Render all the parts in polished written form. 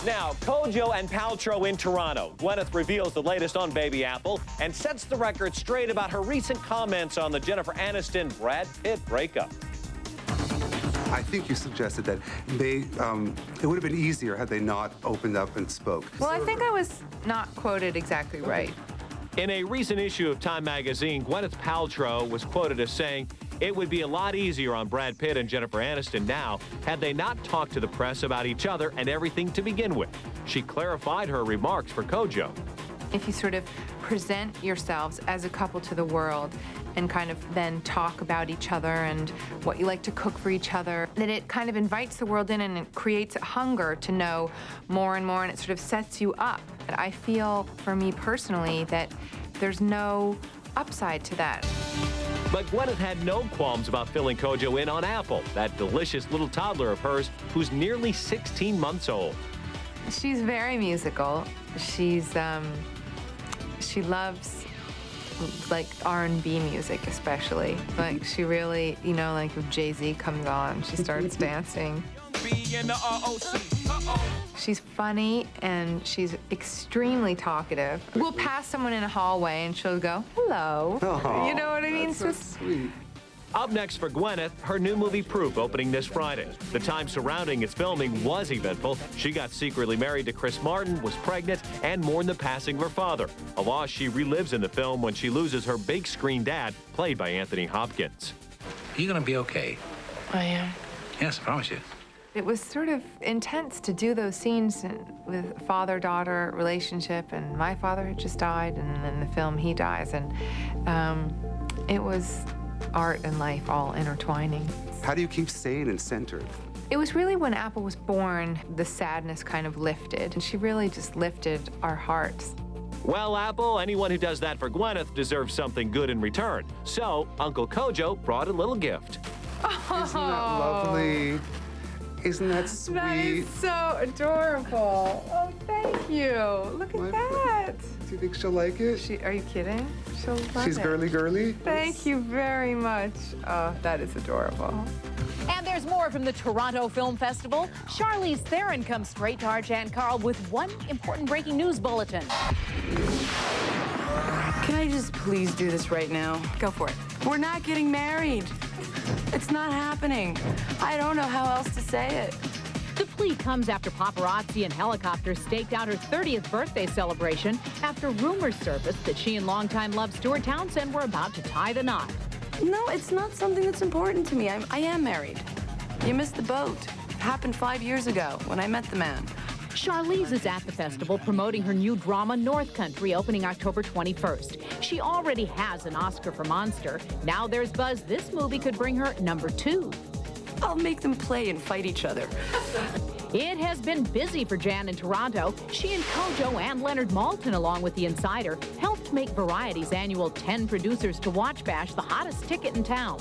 Now, Kojo and Paltrow in Toronto. Gwyneth reveals the latest on Baby Apple and sets the record straight about her recent comments on the Jennifer Aniston-Brad Pitt breakup. I think you suggested that it would have been easier had they not opened up and spoke. Well, I think I was not quoted exactly right. In a recent issue of Time magazine, Gwyneth Paltrow was quoted as saying, "It would be a lot easier on Brad Pitt and Jennifer Aniston now had they not talked to the press about each other and everything to begin with." She clarified her remarks for Kojo. If you sort of present yourselves as a couple to the world and kind of then talk about each other and what you like to cook for each other, that it kind of invites the world in and it creates a hunger to know more and more, and it sort of sets you up. And I feel, for me personally, that there's no upside to that. But Gwyneth had no qualms about filling Kojo in on Apple, that delicious little toddler of hers who's nearly 16 months old. She's very musical. She loves like R&B music especially. Like she really, you know, like if Jay-Z comes on, she starts dancing. She's funny and she's extremely talkative. We'll pass someone in a hallway and she'll go, "Hello." Oh, you know what I mean? That's so sweet. Up next for Gwyneth, her new movie Proof, opening this Friday. The time surrounding its filming was eventful. She got secretly married to Chris Martin, was pregnant, and mourned the passing of her father, a loss she relives in the film when she loses her big screen dad, played by Anthony Hopkins. You're gonna be okay. I am. Yes, I promise you. It was sort of intense to do those scenes with father-daughter relationship, and my father had just died, and in the film he dies, and it was art and life all intertwining. How do you keep sane and centered? It was really when Apple was born, the sadness kind of lifted, and she really just lifted our hearts. Well, Apple, anyone who does that for Gwyneth deserves something good in return. So, Uncle Kojo brought a little gift. Oh, Isn't that lovely? Isn't that sweet? that is so adorable. Oh, thank you. Look at that. Do you think she'll like it? Are you kidding? She'll love She's it. girly. Thank you very much. Oh, that is adorable. And there's more from the Toronto Film Festival. Charlize Theron comes straight to our Jan Carl with one important breaking news bulletin. Can I just please do this right now? Go for it. We're not getting married. It's not happening. I don't know how else to say it. The plea comes after paparazzi and helicopters staked out her 30th birthday celebration after rumors surfaced that she and longtime love Stuart Townsend were about to tie the knot. No, it's not something that's important to me. I am married. You missed the boat. It happened 5 years ago when I met the man. Charlize is at the festival promoting her new drama North Country, opening October 21st. She already has an Oscar for Monster. Now there's buzz this movie could bring her #2. I'll make them play and fight each other. It has been busy for Jan in Toronto. She and Kojo and Leonard Maltin, along with The Insider, helped make Variety's annual 10 Producers to Watch Bash the hottest ticket in town.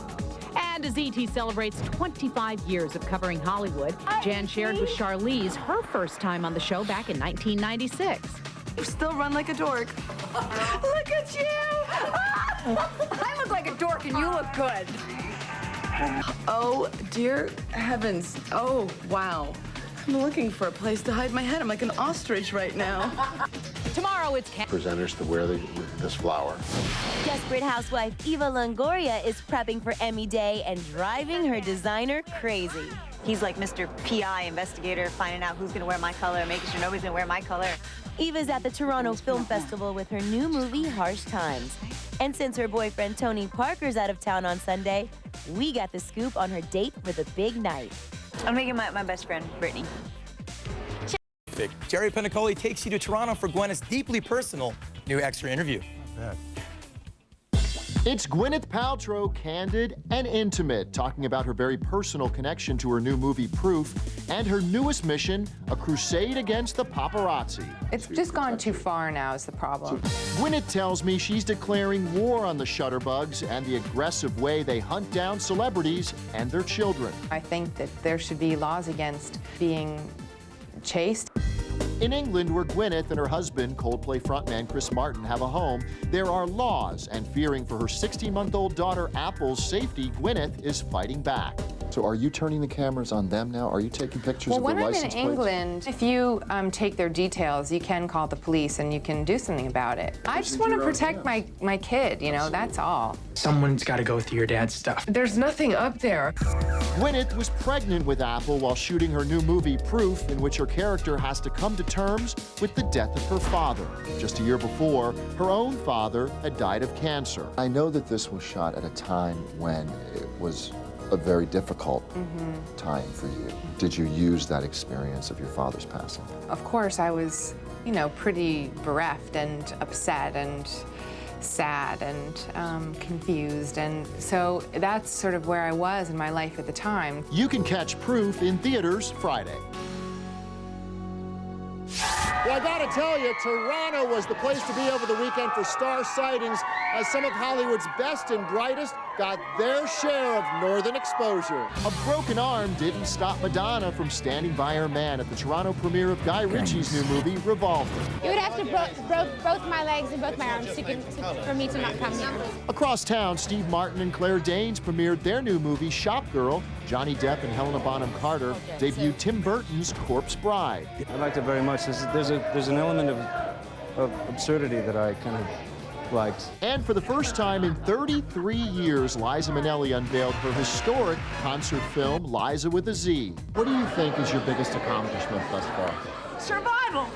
And as ET celebrates 25 years of covering Hollywood, Jan shared with Charlize her first time on the show back in 1996. You still run like a dork. Look at you! I look like a dork and you look good. Oh, dear heavens. Oh, wow. I'm looking for a place to hide my head. I'm like an ostrich right now. Tomorrow it's presenters to wear this flower. Desperate housewife Eva Longoria is prepping for Emmy Day and driving her designer crazy. He's like Mr. PI investigator, finding out who's gonna wear my color, making sure nobody's gonna wear my color. Eva's at the Toronto Film Festival with her new movie, Harsh Times. And since her boyfriend Tony Parker's out of town on Sunday, we got the scoop on her date for the big night. I'm making my best friend, Brittany. Jerry Penacoli takes you to Toronto for Gwyneth's deeply personal new extra interview. It's Gwyneth Paltrow, candid and intimate, talking about her very personal connection to her new movie Proof and her newest mission, a crusade against the paparazzi. It's just gone too far now is the problem. Gwyneth tells me she's declaring war on the shutterbugs and the aggressive way they hunt down celebrities and their children. I think that there should be laws against being chased. In England, where Gwyneth and her husband, Coldplay frontman Chris Martin, have a home, there are laws, and fearing for her 16-month-old daughter Apple's safety, Gwyneth is fighting back. So are you turning the cameras on them now? Are you taking pictures of the license plates? Well, when I'm in England, if you take their details, you can call the police and you can do something about it. I just want to protect my kid, you know, that's all. Someone's got to go through your dad's stuff. There's nothing up there. Gwyneth was pregnant with Apple while shooting her new movie, Proof, in which her character has to come to terms with the death of her father. Just a year before, her own father had died of cancer. I know that this was shot at a time when it was a very difficult time for you. Did you use that experience of your father's passing? Of course, I was, you know, pretty bereft and upset and sad and confused, and so that's sort of where I was in my life at the time. You can catch Proof in theaters Friday. Well, I gotta tell you, Toronto was the place to be over the weekend for star sightings, as some of Hollywood's best and brightest got their share of northern exposure. A broken arm didn't stop Madonna from standing by her man at the Toronto premiere of Guy Ritchie's new movie, Revolver. You would have to broke both my legs and both my arms for me to not come here. Across town, Steve Martin and Claire Danes premiered their new movie, Shop Girl. Johnny Depp and Helena Bonham Carter debuted Tim Burton's Corpse Bride. I liked it very much. There's an element of absurdity that I kind of liked. And for the first time in 33 years, Liza Minnelli unveiled her historic concert film, Liza with a Z. What do you think is your biggest accomplishment thus far? Survival!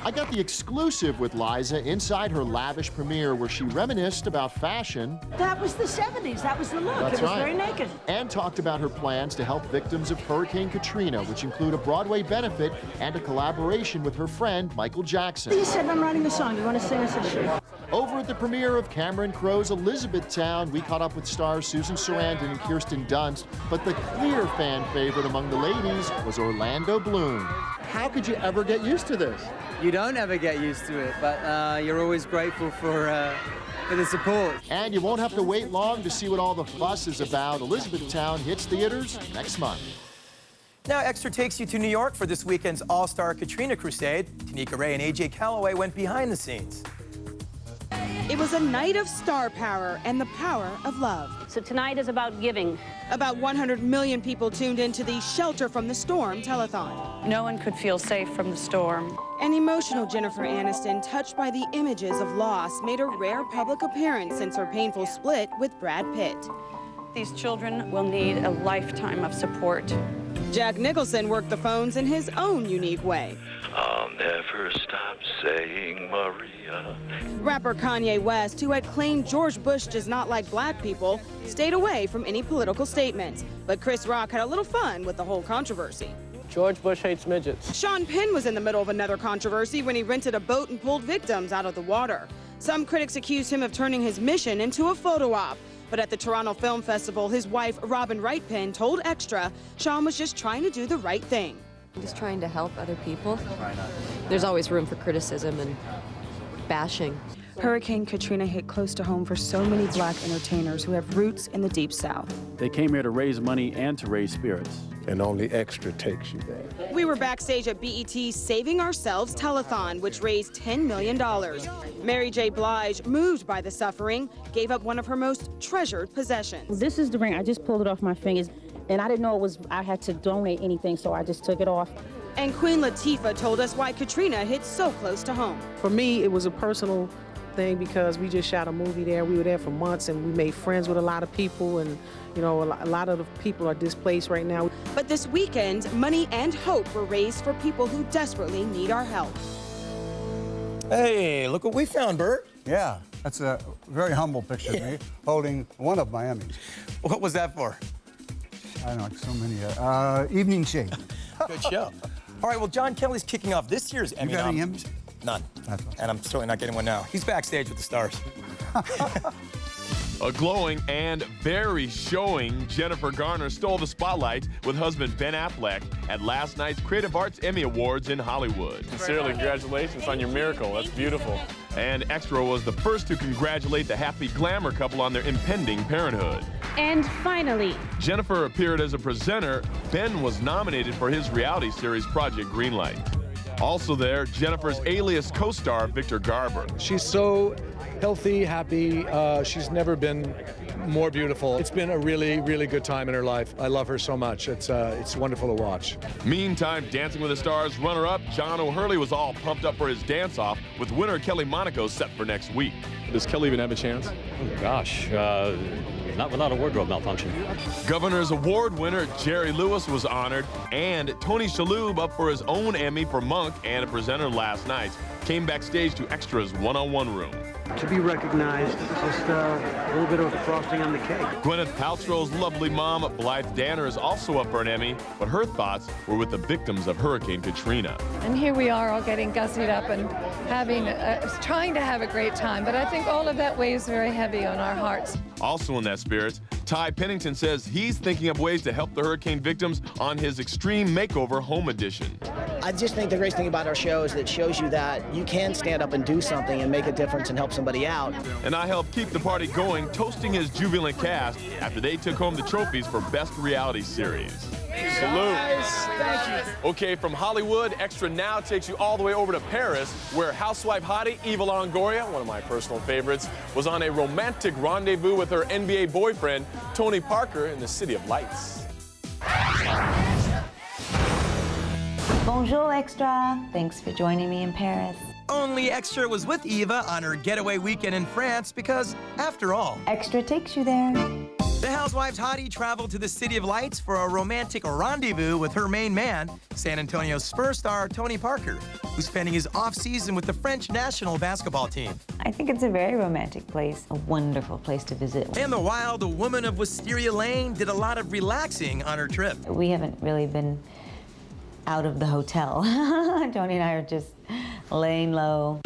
I got the exclusive with Liza inside her lavish premiere where she reminisced about fashion. That was the 70s. That was the look. That's it was right. very naked. And talked about her plans to help victims of Hurricane Katrina, which include a Broadway benefit and a collaboration with her friend, Michael Jackson. You said I'm writing a song. You want to sing us a show? Over at the premiere of Cameron Crowe's Elizabethtown, we caught up with stars Susan Sarandon and Kirsten Dunst, but the clear fan favorite among the ladies was Orlando Bloom. How could you ever get used to this? You don't ever get used to it, but you're always grateful for the support. And you won't have to wait long to see what all the fuss is about. Elizabethtown hits theaters next month. Now, Extra takes you to New York for this weekend's All-Star Katrina Crusade. Tanika Ray and AJ Calloway went behind the scenes. It was a night of star power and the power of love. So tonight is about giving. About 100 million people tuned into the Shelter from the Storm telethon. No one could feel safe from the storm. An emotional Jennifer Aniston, touched by the images of loss, made a rare public appearance since her painful split with Brad Pitt. These children will need a lifetime of support. Jack Nicholson worked the phones in his own unique way. I'll never stop saying Maria. Rapper Kanye West, who had claimed George Bush does not like black people, stayed away from any political statements. But Chris Rock had a little fun with the whole controversy. George Bush hates midgets. Sean Penn was in the middle of another controversy when he rented a boat and pulled victims out of the water. Some critics accused him of turning his mission into a photo op. But at the Toronto Film Festival, his wife, Robin Wright-Penn, told Extra Sean was just trying to do the right thing. Just trying to help other people. There's always room for criticism and bashing. Hurricane Katrina hit close to home for so many black entertainers who have roots in the Deep South. They came here to raise money and to raise spirits. And only Extra takes you there. We were backstage at BET's Saving Ourselves telethon, which raised $10 million. Mary J. Blige, moved by the suffering, gave up one of her most treasured possessions. This is the ring. I just pulled it off my fingers, and I didn't know I had to donate anything, so I just took it off. And Queen Latifah told us why Katrina hit so close to home. For me, it was a personal thing because we just shot a movie there. We were there for months, and we made friends with a lot of people, and you know, a lot of the people are displaced right now. But this weekend, money and hope were raised for people who desperately need our help. Hey, look what we found, Bert. Yeah, that's a very humble picture of me holding one of my Emmys. What was that for? I don't know, so many. Evening Shade. Good show. All right, well, John Kelly's kicking off this year's Emmy. You got any Emmys? None. And I'm certainly not getting one now. He's backstage with the stars. A glowing and very showing Jennifer Garner stole the spotlight with husband Ben Affleck at last night's Creative Arts Emmy Awards in Hollywood. Sincerely, congratulations on your miracle. That's beautiful. And Extra was the first to congratulate the happy glamour couple on their impending parenthood. And finally, Jennifer appeared as a presenter. Ben was nominated for his reality series Project Greenlight. Also there, Jennifer's Alias co-star Victor Garber. She's so healthy, happy. She's never been more beautiful. It's been a really, really good time in her life. I love her so much. It's wonderful to watch. Meantime, Dancing with the Stars runner-up John O'Hurley was all pumped up for his dance-off, with winner Kelly Monaco set for next week. Does Kelly even have a chance? Oh, gosh, not without a wardrobe malfunction. Governor's Award winner Jerry Lewis was honored, and Tony Shalhoub, up for his own Emmy for Monk and a presenter last night, came backstage to Extra's one-on-one room. To be recognized, just a little bit of frosting on the cake. Gwyneth Paltrow's lovely mom, Blythe Danner, is also up for an Emmy, but her thoughts were with the victims of Hurricane Katrina. And here we are all getting gussied up and trying to have a great time, but I think all of that weighs very heavy on our hearts. Also in that spirit, Ty Pennington says he's thinking of ways to help the hurricane victims on his Extreme Makeover Home Edition. I just think the great thing about our show is that it shows you that you can stand up and do something and make a difference and help somebody out. And I helped keep the party going, toasting his jubilant cast after they took home the trophies for Best Reality Series. Salute. Thank you. Okay, from Hollywood, Extra now takes you all the way over to Paris, where housewife hottie Eva Longoria, one of my personal favorites, was on a romantic rendezvous with her NBA boyfriend, Tony Parker, in the City of Lights. Bonjour, Extra. Thanks for joining me in Paris. Only Extra was with Eva on her getaway weekend in France because, after all, Extra takes you there. The housewives hottie traveled to the City of Lights for a romantic rendezvous with her main man, San Antonio Spurs star Tony Parker, who's spending his off-season with the French national basketball team. I think it's a very romantic place, a wonderful place to visit. And the wild woman of Wisteria Lane did a lot of relaxing on her trip. We haven't really been out of the hotel. Tony and I are just laying low.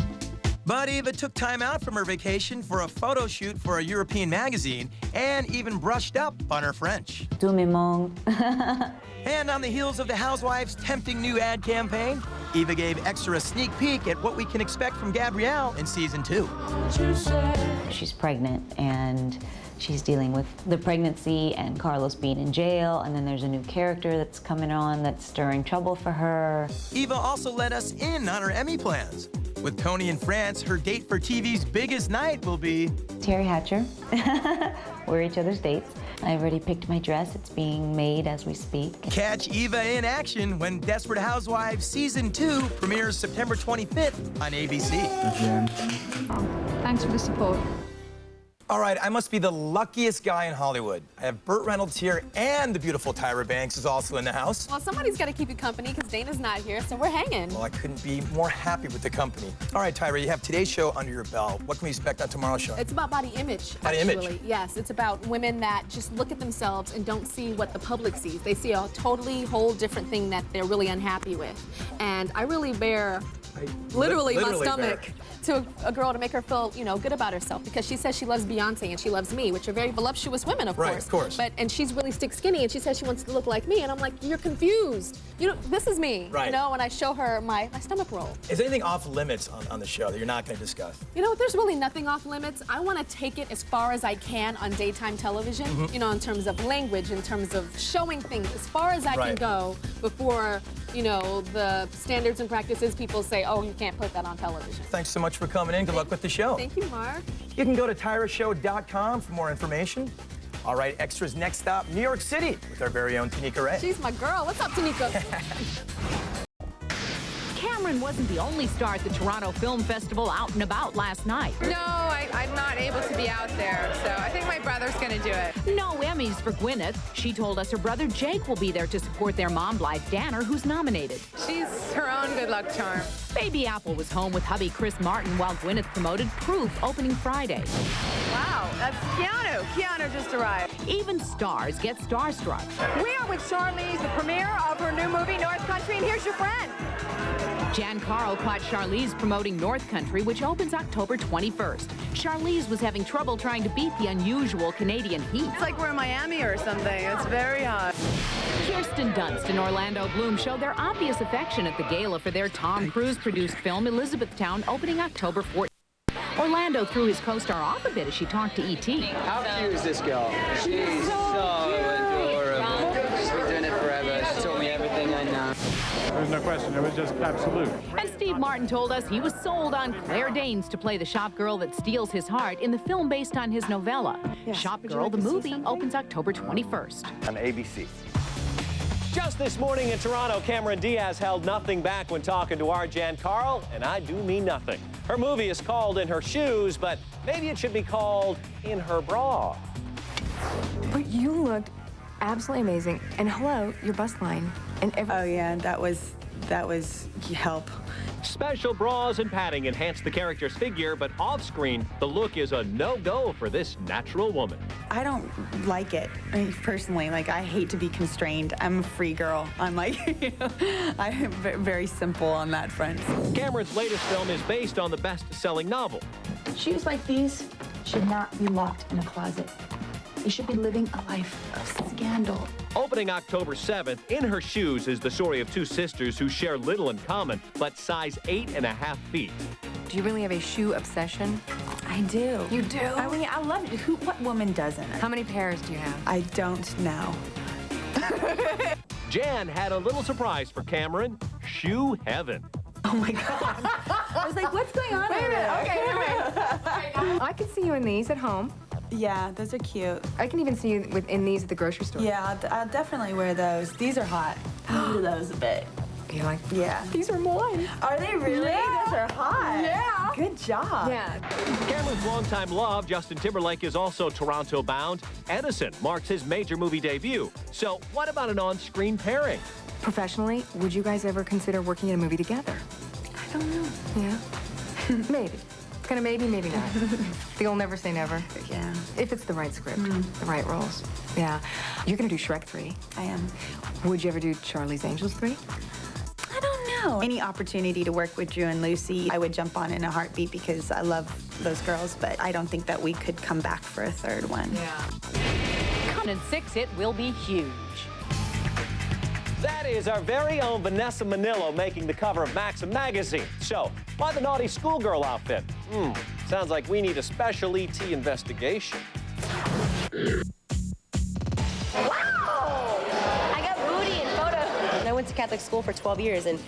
But Eva took time out from her vacation for a photo shoot for a European magazine and even brushed up on her French. Tout me manque. And on the heels of the Housewives' tempting new ad campaign, Eva gave Extra a sneak peek at what we can expect from Gabrielle in season 2. She's pregnant and she's dealing with the pregnancy and Carlos being in jail, and then there's a new character that's coming on that's stirring trouble for her. Eva also let us in on her Emmy plans. With Tony in France, her date for TV's biggest night will be Terry Hatcher. We're each other's dates. I've already picked my dress. It's being made as we speak. Catch Eva in action when Desperate Housewives Season 2 premieres September 25th on ABC. Thanks for the support. All right, I must be the luckiest guy in Hollywood. I have Burt Reynolds here, and the beautiful Tyra Banks is also in the house. Well, somebody's got to keep you company because Dana's not here, so we're hanging. Well, I couldn't be more happy with the company. All right, Tyra, you have today's show under your belt. What can we expect on tomorrow's show? It's about body image, Body image? Yes, it's about women that just look at themselves and don't see what the public sees. They see a totally whole different thing that they're really unhappy with. And I really bear literally my stomach to a girl to make her feel, you know, good about herself, because she says she loves Beyonce and she loves me, which are very voluptuous women, of course. Right, of course. And she's really stick skinny, and she says she wants to look like me, and I'm like, you're confused. You know, this is me. Right. You know, and I show her my stomach roll. Is anything off limits on the show that you're not going to discuss? You know, there's really nothing off limits. I want to take it as far as I can on daytime television, you know, in terms of language, in terms of showing things, as far as I can go before, you know, the standards and practices people say, oh, you can't put that on television. Thanks so much for coming in. Good luck with the show. Thank you, Mark. You can go to tyrashow.com for more information. All right, Extra's next stop, New York City, with our very own Tanika Ray. She's my girl. What's up, Tanika? Cameron wasn't the only star at the Toronto Film Festival out and about last night. No, I'm not able to be out there, so I think my brother's gonna do it. No Emmys for Gwyneth. She told us her brother Jake will be there to support their mom, Blythe Danner, who's nominated. She's her own good luck charm. Baby Apple was home with hubby Chris Martin while Gwyneth promoted Proof opening Friday. Wow, that's Keanu. Keanu just arrived. Even stars get starstruck. We are with Charlize, the premiere of her new movie, North Country, and here's your friend. Jan Carl caught Charlize promoting North Country, which opens October 21st. Charlize was having trouble trying to beat the unusual Canadian heat. It's like we're in Miami or something. It's very hot. Kirsten Dunst and Orlando Bloom showed their obvious affection at the gala for their Tom Cruise-produced film Elizabethtown, opening October 14th. Orlando threw his co-star off a bit as she talked to E.T. How cute is this girl? She's so adorable. She's been doing it forever. She taught me everything I know. There was no question. It was just absolute. And Steve Martin told us he was sold on Claire Danes to play the shop girl that steals his heart in the film based on his novella. Shop Girl, the movie, opens October 21st. On ABC. Just this morning in Toronto, Cameron Diaz held nothing back when talking to our Jan Carl, and I do mean nothing. Her movie is called In Her Shoes, but maybe it should be called In Her Bra. But you looked absolutely amazing. And hello, your bust line. And oh yeah, that was help. Special bras and padding enhance the character's figure, but off-screen, the look is a no-go for this natural woman. I don't like it, personally. Like, I hate to be constrained. I'm a free girl. I'm like, you know, I'm very simple on that front. Cameron's latest film is based on the best-selling novel. Shoes like these should not be locked in a closet. They should be living a life of scandal. Opening October 7th, In Her Shoes is the story of two sisters who share little in common, but size 8.5 feet. Do you really have a shoe obsession? I do. You do? I mean, I love it. What woman doesn't? How many pairs do you have? I don't know. Jan had a little surprise for Cameron. Shoe heaven. Oh my God. I was like, what's going on over there? Okay, wait. I could see you in these at home. Yeah, those are cute. I can even see you in these at the grocery store. Yeah, I'll definitely wear those. These are hot. I'm into those a bit. You like? Yeah. These are mine. Are they really? Yeah. Those are hot. Yeah. Good job. Yeah. Cameron's longtime love, Justin Timberlake, is also Toronto-bound. Edison marks his major movie debut. So what about an on-screen pairing? Professionally, would you guys ever consider working in a movie together? I don't know. Yeah? Maybe. Kind of maybe, maybe not. You'll never say never. Yeah. If it's the right script, the right roles. Yeah. You're gonna do Shrek 3. I am. Would you ever do Charlie's Angels 3? I don't know. Any opportunity to work with Drew and Lucy, I would jump on in a heartbeat because I love those girls, but I don't think that we could come back for a third one. Yeah. Come in 6, it will be huge. That is our very own Vanessa Minnillo making the cover of Maxim magazine. So, why the naughty schoolgirl outfit? Sounds like we need a special ET investigation. Wow! I got booty in photos. I went to Catholic school for 12 years, and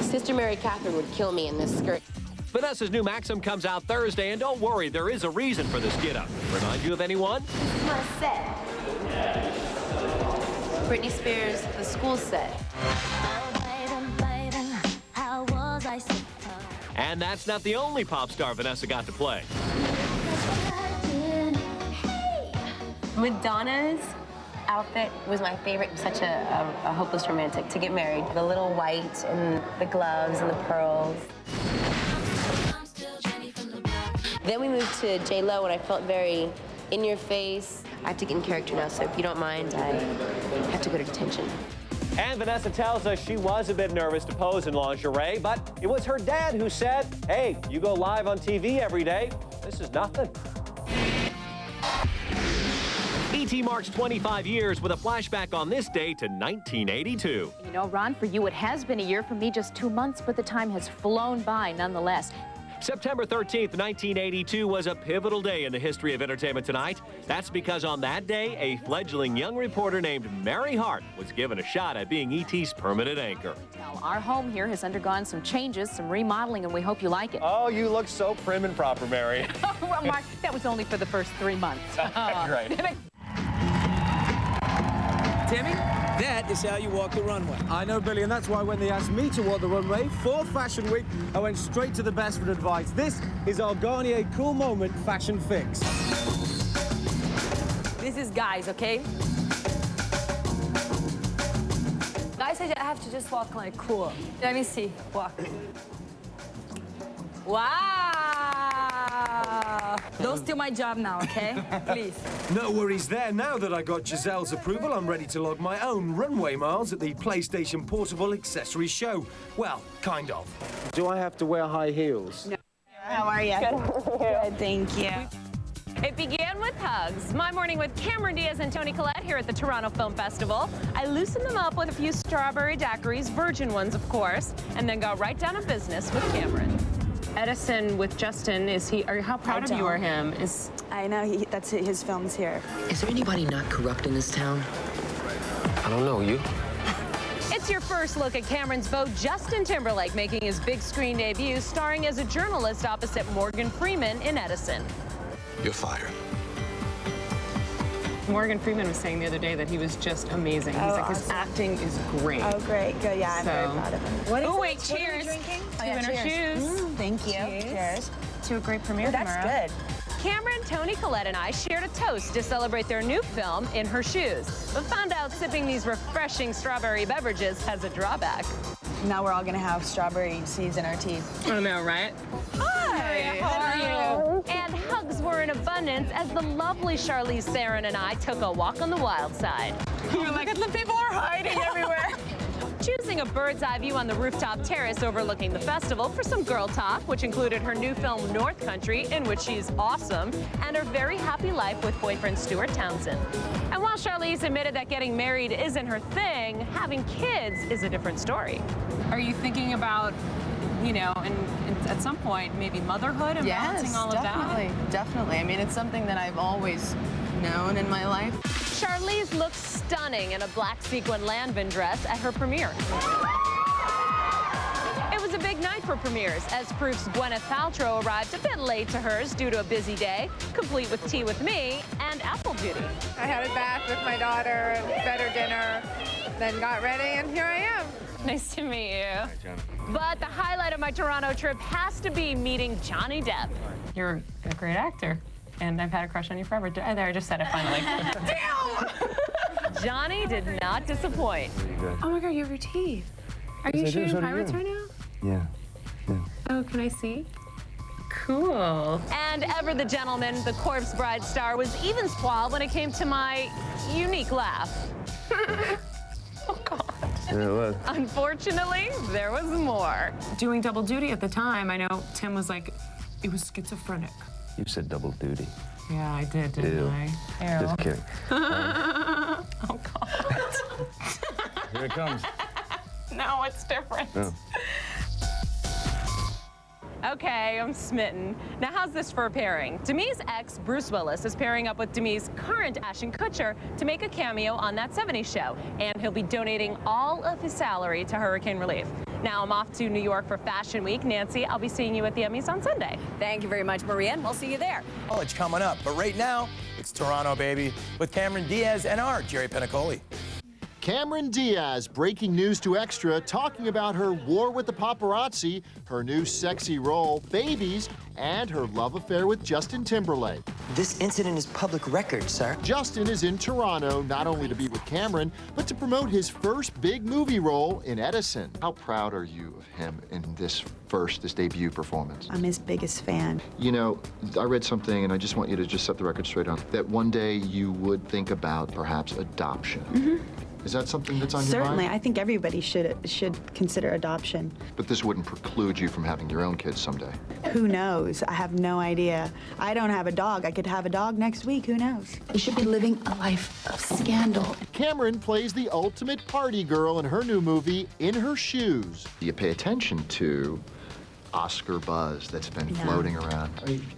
Sister Mary Catherine would kill me in this skirt. Vanessa's new Maxim comes out Thursday, and don't worry, there is a reason for this get-up. Remind you of anyone? This is my set. Britney Spears, the school set. And that's not the only pop star Vanessa got to play. Madonna's outfit was my favorite. Such a hopeless romantic to get married. The little white and the gloves and the pearls. Then we moved to J.Lo, and I felt very in your face. I have to get in character now, so if you don't mind, I have to go to detention. And Vanessa tells us she was a bit nervous to pose in lingerie, but it was her dad who said, hey, you go live on TV every day. This is nothing. E.T. marks 25 years with a flashback on this day to 1982. You know, Ron, for you it has been a year, for me just 2 months, but the time has flown by nonetheless. September 13th, 1982 was a pivotal day in the history of Entertainment Tonight. That's because on that day, a fledgling young reporter named Mary Hart was given a shot at being E.T.'s permanent anchor. Now, our home here has undergone some changes, some remodeling, and we hope you like it. Oh, you look so prim and proper, Mary. Well, Mark, that was only for the first 3 months. Right. Timmy, that is how you walk the runway. I know, Billy, and that's why when they asked me to walk the runway for Fashion Week, I went straight to the best for advice. This is our Garnier Cool Moment Fashion Fix. This is guys, okay? Guys, I have to just walk like cool. Let me see. Walk. Wow! Don't steal my job now, okay? Please. No worries there. Now that I got Giselle's approval, I'm ready to log my own runway miles at the PlayStation Portable Accessories Show. Well, kind of. Do I have to wear high heels? No. How are you? Good, thank you. It began with hugs. My morning with Cameron Diaz and Toni Collette here at the Toronto Film Festival. I loosened them up with a few strawberry daiquiris, virgin ones, of course, and then got right down to business with Cameron. Edison with Justin, how proud of you are him? I know, that's his films here. Is there anybody not corrupt in this town? I don't know, you? It's It's your first look at Cameron's beau, Justin Timberlake, making his big screen debut, starring as a journalist opposite Morgan Freeman in Edison. You're fired. Morgan Freeman was saying the other day that he was just amazing. He's like, his acting is great. Oh, great. Good. Yeah, I'm very proud of him. What is wait, cheers. Oh, To Winter Shoes. Thank you. Cheers. To a great premiere That's tomorrow. good. Cameron, Toni Collette, and I shared a toast to celebrate their new film, In Her Shoes, but found out sipping these refreshing strawberry beverages has a drawback. Now we're all going to have strawberry seeds in our teeth. I know, right? Hi, how are you? And hugs were in abundance as the lovely Charlize Theron and I took a walk on the wild side. You're like, the people are hiding everywhere. Choosing a bird's eye view on the rooftop terrace overlooking the festival for some girl talk, which included her new film North Country, in which she's awesome, and her very happy life with boyfriend Stuart Townsend. And while Charlize admitted that getting married isn't her thing, having kids is a different story. Are you thinking about, you know, and at some point, maybe motherhood and balancing all of that? Definitely. I mean, it's something that I've always known in my life. Charlize looks stunning in a black sequin Lanvin dress at her premiere. It was a big night for premieres, as Proof's Gwyneth Paltrow arrived a bit late to hers due to a busy day, complete with Tea with Me and Apple Duty. I had a bath with my daughter, better dinner, then got ready, and here I am. Nice to meet you. But the highlight of my Toronto trip has to be meeting Johnny Depp. You're a great actor, and I've had a crush on you forever. There, I just said it finally. Damn! Johnny did not disappoint. Oh my God, you have your teeth. Are you shooting pirates right now? Yeah. Oh, can I see? Cool. And ever the gentleman, the Corpse Bride star, was even suave when it came to my unique laugh. Oh, God. Yeah, it was. Unfortunately, there was more. Doing double duty at the time, I know Tim was like, it was schizophrenic. You said double duty. Yeah, I did, didn't Ew. I? Ew. Just kidding. Oh, God. Here it comes. No, it's different. Oh. Okay, I'm smitten. Now, how's this for a pairing? Demi's ex, Bruce Willis, is pairing up with Demi's current Ashton Kutcher to make a cameo on That 70s Show, and he'll be donating all of his salary to hurricane relief. Now, I'm off to New York for Fashion Week. Nancy, I'll be seeing you at the Emmys on Sunday. Thank you very much, Maria, and we'll see you there. College coming up, but right now, it's Toronto, baby, with Cameron Diaz and our Jerry Penacoli. Cameron Diaz, breaking news to Extra, talking about her war with the paparazzi, her new sexy role, babies, and her love affair with Justin Timberlake. This incident is public record, sir. Justin is in Toronto, not only to be with Cameron, but to promote his first big movie role in Edison. How proud are you of him in this debut performance? I'm his biggest fan. You know, I read something, and I just want you to just set the record straight on, that one day you would think about perhaps adoption. Mm-hmm. Is that something that's on your Certainly, mind? I think everybody should consider adoption. But this wouldn't preclude you from having your own kids someday. Who knows? I have no idea. I don't have a dog. I could have a dog next week. Who knows? You should be living a life of scandal. Cameron plays the ultimate party girl in her new movie, In Her Shoes. You pay attention to Oscar buzz that's been floating around.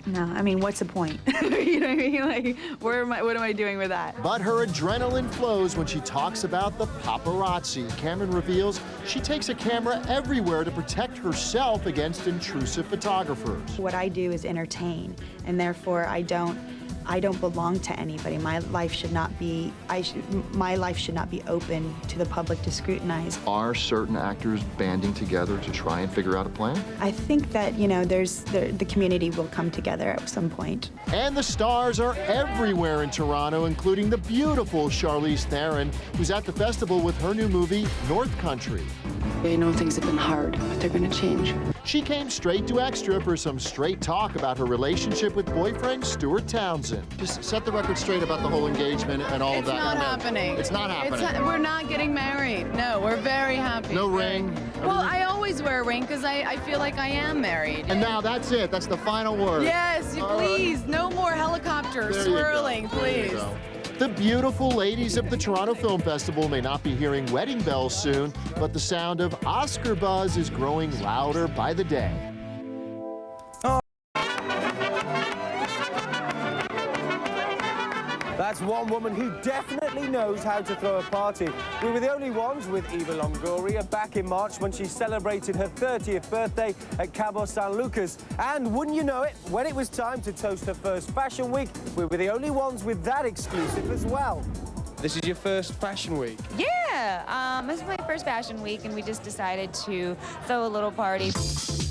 No, I mean, what's the point? You know what I mean? Like, what am I doing with that? But her adrenaline flows when she talks about the paparazzi. Cameron reveals she takes a camera everywhere to protect herself against intrusive photographers. What I do is entertain, and therefore I don't belong to anybody. My life should not be open to the public to scrutinize. Are certain actors banding together to try and figure out a plan? I think that, you know, the community will come together at some point. And the stars are everywhere in Toronto, including the beautiful Charlize Theron, who's at the festival with her new movie, North Country. I know things have been hard, but they're gonna change. She came straight to Extra for some straight talk about her relationship with boyfriend Stuart Townsend. Just set the record straight about the whole engagement and all of that. It's not happening. It's not happening. We're not getting married. No, we're very happy. No ring? Well, I always wear a ring because I feel like I am married. And now that's it. That's the final word. Yes, please. No more helicopters swirling, please. The beautiful ladies of the Toronto Film Festival may not be hearing wedding bells soon, but the sound of Oscar buzz is growing louder by the day. That's That's one woman who definitely knows how to throw a party. We were the only ones with Eva Longoria back in March when she celebrated her 30th birthday at Cabo San Lucas. And wouldn't you know it, when it was time to toast her first fashion week, we were the only ones with that exclusive as well. This is your first fashion week? Yeah, this is my first fashion week, and we just decided to throw a little party.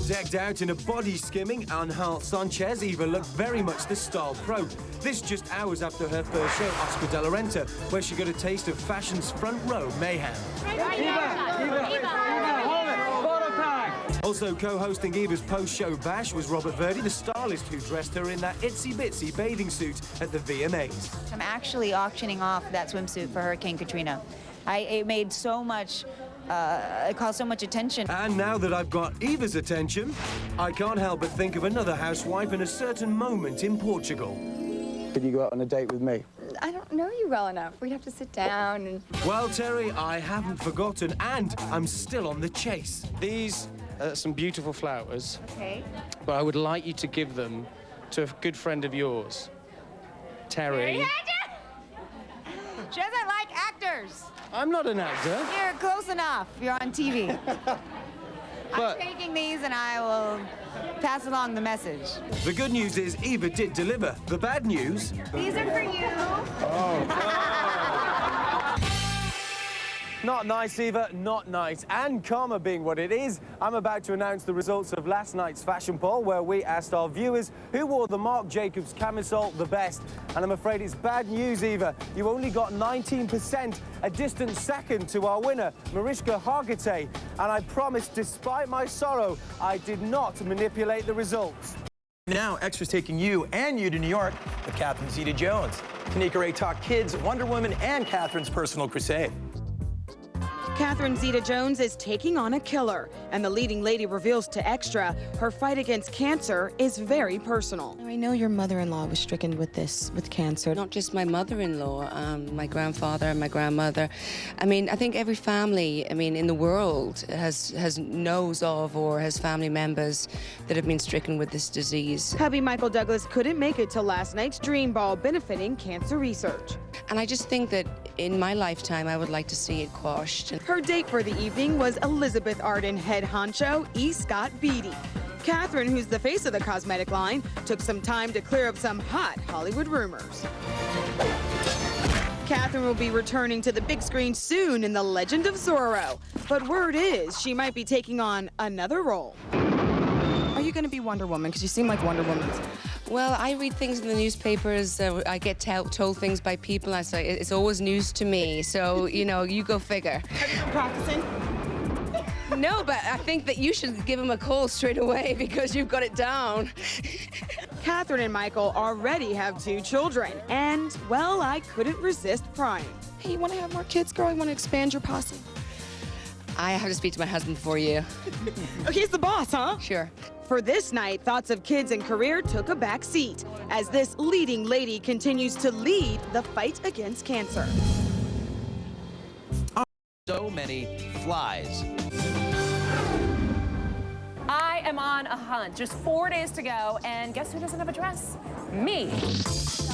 Decked out in a body skimming Hart Sanchez, Eva looked very much the style pro. This just hours after her first show, Oscar de la Renta, where she got a taste of fashion's front row mayhem. Also co-hosting Eva's post-show bash was Robert Verdi, the stylist who dressed her in that itsy-bitsy bathing suit at the VMAs. I'm actually auctioning off that swimsuit for Hurricane Katrina. It made so much, it caused so much attention. And now that I've got Eva's attention, I can't help but think of another housewife in a certain moment in Portugal. Could you go out on a date with me? I don't know you well enough. We'd have to sit down and... Well, Terry, I haven't forgotten, and I'm still on the chase. These are some beautiful flowers. Okay. But I would like you to give them to a good friend of yours, Terry. She doesn't like actors. I'm not an actor. You're close enough. You're on TV. But... I'm taking these and I will pass along the message. The good news is Eva did deliver. The bad news... These are for you. Not nice, Eva, not nice. And karma being what it is, I'm about to announce the results of last night's fashion poll, where we asked our viewers who wore the Marc Jacobs camisole the best. And I'm afraid it's bad news, Eva. You only got 19%, a distant second to our winner, Mariska Hargitay. And I promise, despite my sorrow, I did not manipulate the results. Now, Extra's taking you to New York with Catherine Zeta-Jones. Tanika Ray talked kids, Wonder Woman, and Catherine's personal crusade. Catherine Zeta-Jones is taking on a killer, and the leading lady reveals to Extra her fight against cancer is very personal. I know your mother-in-law was stricken with cancer. Not just my mother-in-law, my grandfather, my grandmother. I mean, I think every family, in the world knows of or has family members that have been stricken with this disease. Hubby Michael Douglas couldn't make it to last night's Dream Ball benefiting cancer research. And I just think that in my lifetime, I would like to see it quashed. Her date for the evening was Elizabeth Arden head honcho E. Scott Beatty. Catherine, who's the face of the cosmetic line, took some time to clear up some hot Hollywood rumors. Catherine will be returning to the big screen soon in The Legend of Zorro, but word is she might be taking on another role. Are you going to be Wonder Woman? Because you seem like Wonder Woman. Well, I read things in the newspapers. I get told things by people. I say it's always news to me. So, you go figure. Have you been practicing? No, but I think that you should give him a call straight away because you've got it down. Catherine and Michael already have 2 children, and, well, I couldn't resist prying. Hey, you want to have more kids, girl? You want to expand your posse? I have to speak to my husband for you. Oh, he's the boss, huh? Sure. For this night, thoughts of kids and career took a back seat as this leading lady continues to lead the fight against cancer. So many flies. I am on a hunt. Just 4 days to go, and guess who doesn't have a dress? Me.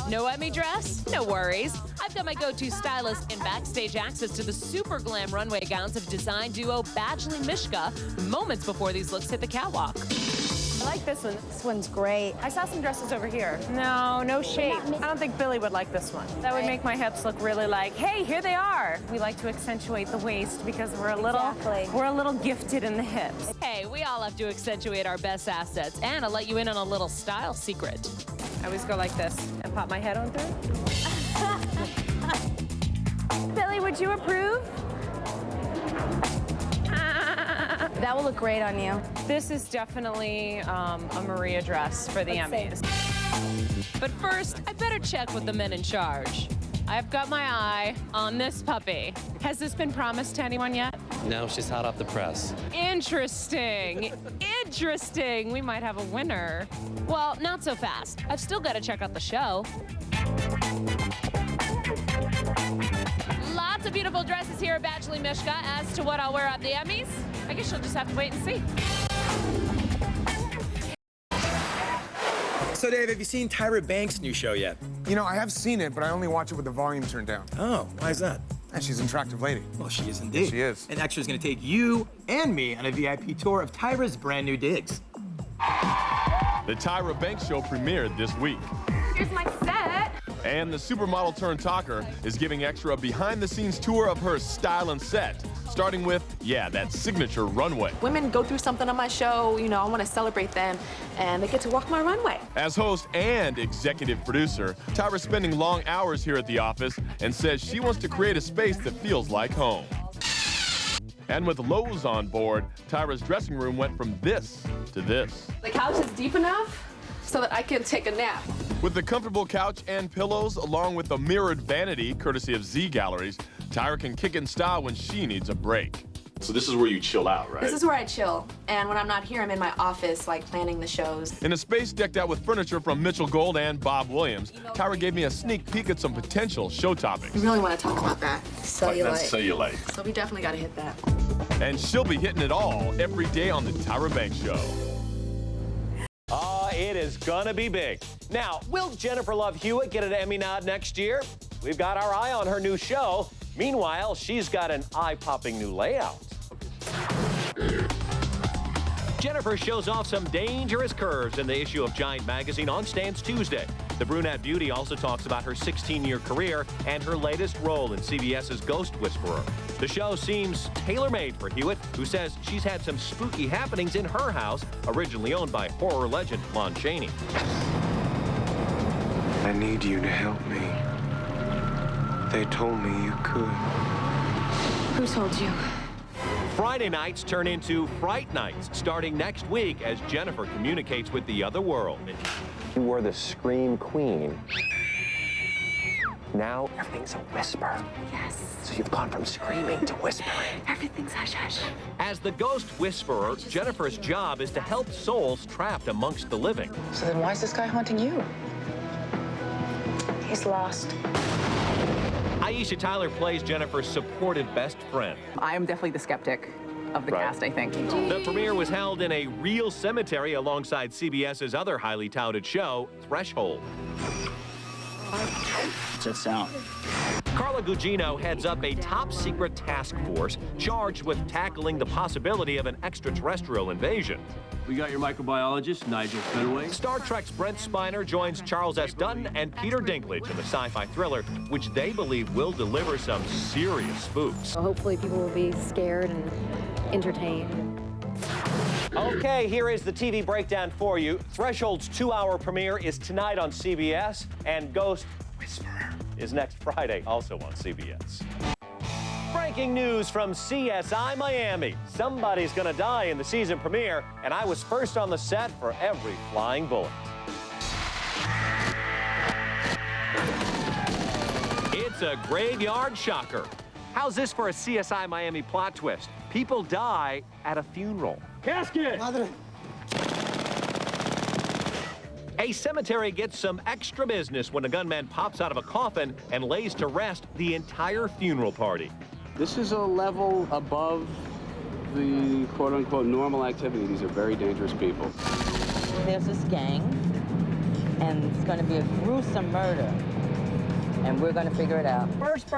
No Emmy dress? No worries. I've got my go-to stylist and backstage access to the super glam runway gowns of design duo Badgley Mishka moments before these looks hit the catwalk. I like this one. This one's great. I saw some dresses over here. No shape. I don't think Billy would like this one. That would make my hips look really like, hey, here they are. We like to accentuate the waist because we're a little gifted in the hips. Hey, we all have to accentuate our best assets, and I'll let you in on a little style secret. I always go like this and pop my head on through. Billy, would you approve? That will look great on you. This is definitely a Maria dress for the Emmys. But first, I better check with the men in charge. I've got my eye on this puppy. Has this been promised to anyone yet? No, she's hot off the press. Interesting. Interesting. We might have a winner. Well, not so fast. I've still got to check out the show. Lots of beautiful dresses here at Badgley Mishka. As to what I'll wear at the Emmys, I guess you'll just have to wait and see. So, Dave, have you seen Tyra Banks' new show yet? You know, I have seen it, but I only watch it with the volume turned down. Oh, why is that? And she's an attractive lady. Well, she is indeed. She is. And Extra's gonna take you and me on a VIP tour of Tyra's brand new digs. The Tyra Banks show premiered this week. Here's my set. And the supermodel turned talker is giving Extra a behind-the-scenes tour of her style and set, starting with, yeah, that signature runway. Women go through something on my show, you know, I want to celebrate them, and they get to walk my runway. As host and executive producer, Tyra's spending long hours here at the office and says she wants to create a space that feels like home. And with Lowe's on board, Tyra's dressing room went from this to this. The couch is deep enough so that I can take a nap. With the comfortable couch and pillows, along with a mirrored vanity, courtesy of Z Galleries, Tyra can kick in style when she needs a break. So this is where you chill out, right? This is where I chill, and when I'm not here, I'm in my office, like, planning the shows. In a space decked out with furniture from Mitchell Gold and Bob Williams, Tyra gave me a sneak peek at some potential show topics. You really want to talk about that? Cellulite. That's cellulite. So we definitely got to hit that. And she'll be hitting it all every day on the Tyra Banks Show. It is gonna be big. Now, will Jennifer Love Hewitt get an Emmy nod next year? We've got our eye on her new show. Meanwhile, she's got an eye-popping new layout. Jennifer shows off some dangerous curves in the issue of Giant magazine on stands Tuesday. The brunette beauty also talks about her 16-year career and her latest role in CBS's Ghost Whisperer. The show seems tailor-made for Hewitt, who says she's had some spooky happenings in her house, originally owned by horror legend Lon Chaney. I need you to help me. They told me you could. Who told you? Friday nights turn into Fright Nights, starting next week as Jennifer communicates with the other world. You were the Scream Queen. Now everything's a whisper. Yes. So you've gone from screaming to whispering. Everything's hush-hush. As the Ghost Whisperer, Jennifer's job is to help souls trapped amongst the living. So then why is this guy haunting you? He's lost. Aisha Tyler plays Jennifer's supportive best friend. I am definitely the skeptic of the cast, I think. The premiere was held in a real cemetery alongside CBS's other highly touted show, Threshold. What's that sound? Carla Gugino heads up a top-secret task force charged with tackling the possibility of an extraterrestrial invasion. We got your microbiologist, Nigel Fenway. Star Trek's Brent Spiner joins Charles S. Dutton and Peter Dinklage in the sci-fi thriller, which they believe will deliver some serious spooks. So hopefully people will be scared and entertained. Okay, here is the TV breakdown for you. Threshold's 2-hour premiere is tonight on CBS, and Ghost Whisperer is next Friday, also on CBS. Breaking news from CSI Miami. Somebody's gonna die in the season premiere, and I was first on the set for every flying bullet. It's a graveyard shocker. How's this for a CSI Miami plot twist? People die at a funeral. Casket! Madre. A cemetery gets some extra business when a gunman pops out of a coffin and lays to rest the entire funeral party. This is a level above the quote-unquote normal activity. These are very dangerous people. There's this gang, and it's going to be a gruesome murder, and we're going to figure it out. First,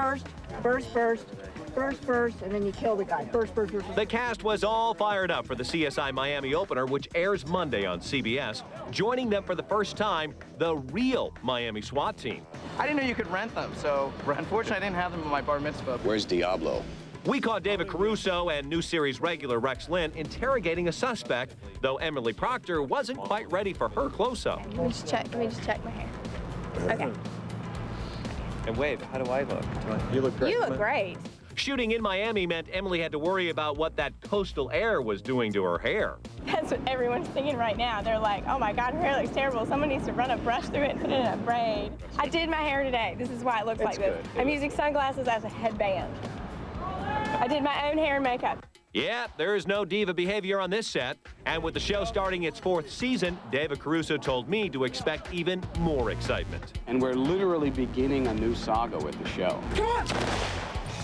and then you kill the guy. First. The cast was all fired up for the CSI Miami opener, which airs Monday on CBS. Joining them for the first time, the real Miami SWAT team. I didn't know you could rent them, so unfortunately I didn't have them in my bar mitzvah. Where's Diablo? We caught David Caruso and new series regular Rex Lynn interrogating a suspect, though Emily Proctor wasn't quite ready for her close-up. Let me just check my hair. Okay. And wait, how do I look? You look great. You look great. Shooting in Miami meant Emily had to worry about what that coastal air was doing to her hair. That's what everyone's thinking right now. They're like, oh my God, her hair looks terrible. Someone needs to run a brush through it and put it in a braid. I did my hair today. This is why it looks like this. I'm using sunglasses as a headband. I did my own hair and makeup. Yeah, there is no diva behavior on this set. And with the show starting its 4th season, David Caruso told me to expect even more excitement. And we're literally beginning a new saga with the show. Come on!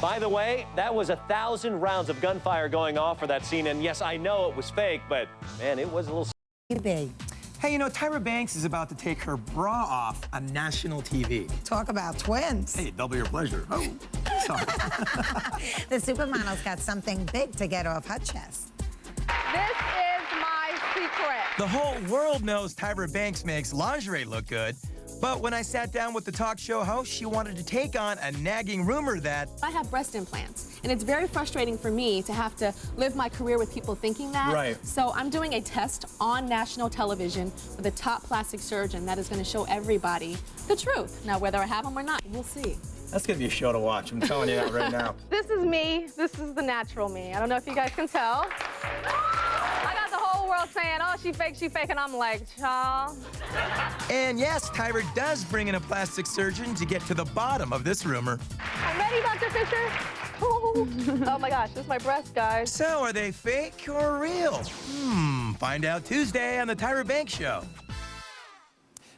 By the way, that was 1,000 rounds of gunfire going off for that scene. And yes, I know it was fake, but man, it was a little... Hey, babe. Hey, you know, Tyra Banks is about to take her bra off on national TV. Talk about twins. Hey, double your pleasure. Oh, sorry. The supermodel's got something big to get off her chest. This is my secret. The whole world knows Tyra Banks makes lingerie look good. But when I sat down with the talk show host, she wanted to take on a nagging rumor that I have breast implants, and it's very frustrating for me to have to live my career with people thinking that. Right. So I'm doing a test on national television with a top plastic surgeon that is going to show everybody the truth. Now, whether I have them or not, we'll see. that's gonna be a show to watch. I'm telling you that right now. This is me. This is the natural me. I don't know if you guys can tell. I got the whole world saying, oh, she fake, and I'm like, child. And yes, Tyra does bring in a plastic surgeon to get to the bottom of this rumor. I'm ready, Dr. Fisher. Oh my gosh, this is my breast, guys. So, are they fake or real? Find out Tuesday on the Tyra Banks Show.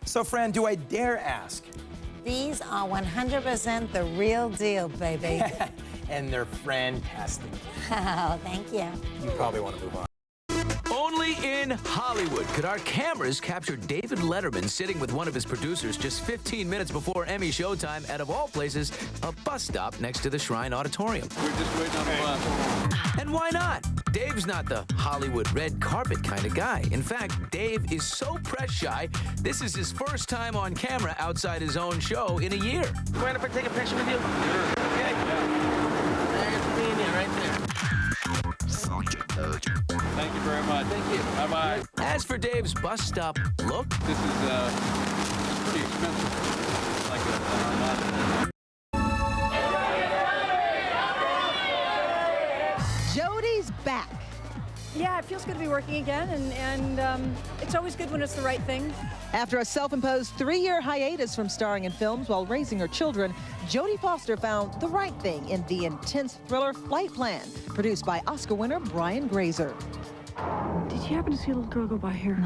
So, friend, do I dare ask? These are 100% the real deal, baby. And they're fantastic. Oh, thank you. You probably want to move on. Only in Hollywood could our cameras capture David Letterman sitting with one of his producers just 15 minutes before Emmy showtime at, of all places, a bus stop next to the Shrine Auditorium. We're just waiting on the bus. And why not? Dave's not the Hollywood red carpet kind of guy. In fact, Dave is so press shy, this is his first time on camera outside his own show in a year. Mind if I take a picture with you? Sure. Okay. There's me and you right there. Thank you very much. Thank you. Bye-bye. As for Dave's bus stop look, This is pretty expensive. Like a Jodie's back. Yeah, it feels good to be working again, and it's always good when it's the right thing. After a self-imposed 3-year hiatus from starring in films while raising her children, Jodie Foster found the right thing in the intense thriller Flight Plan, produced by Oscar winner Brian Grazer. Did you happen to see a little girl go by here?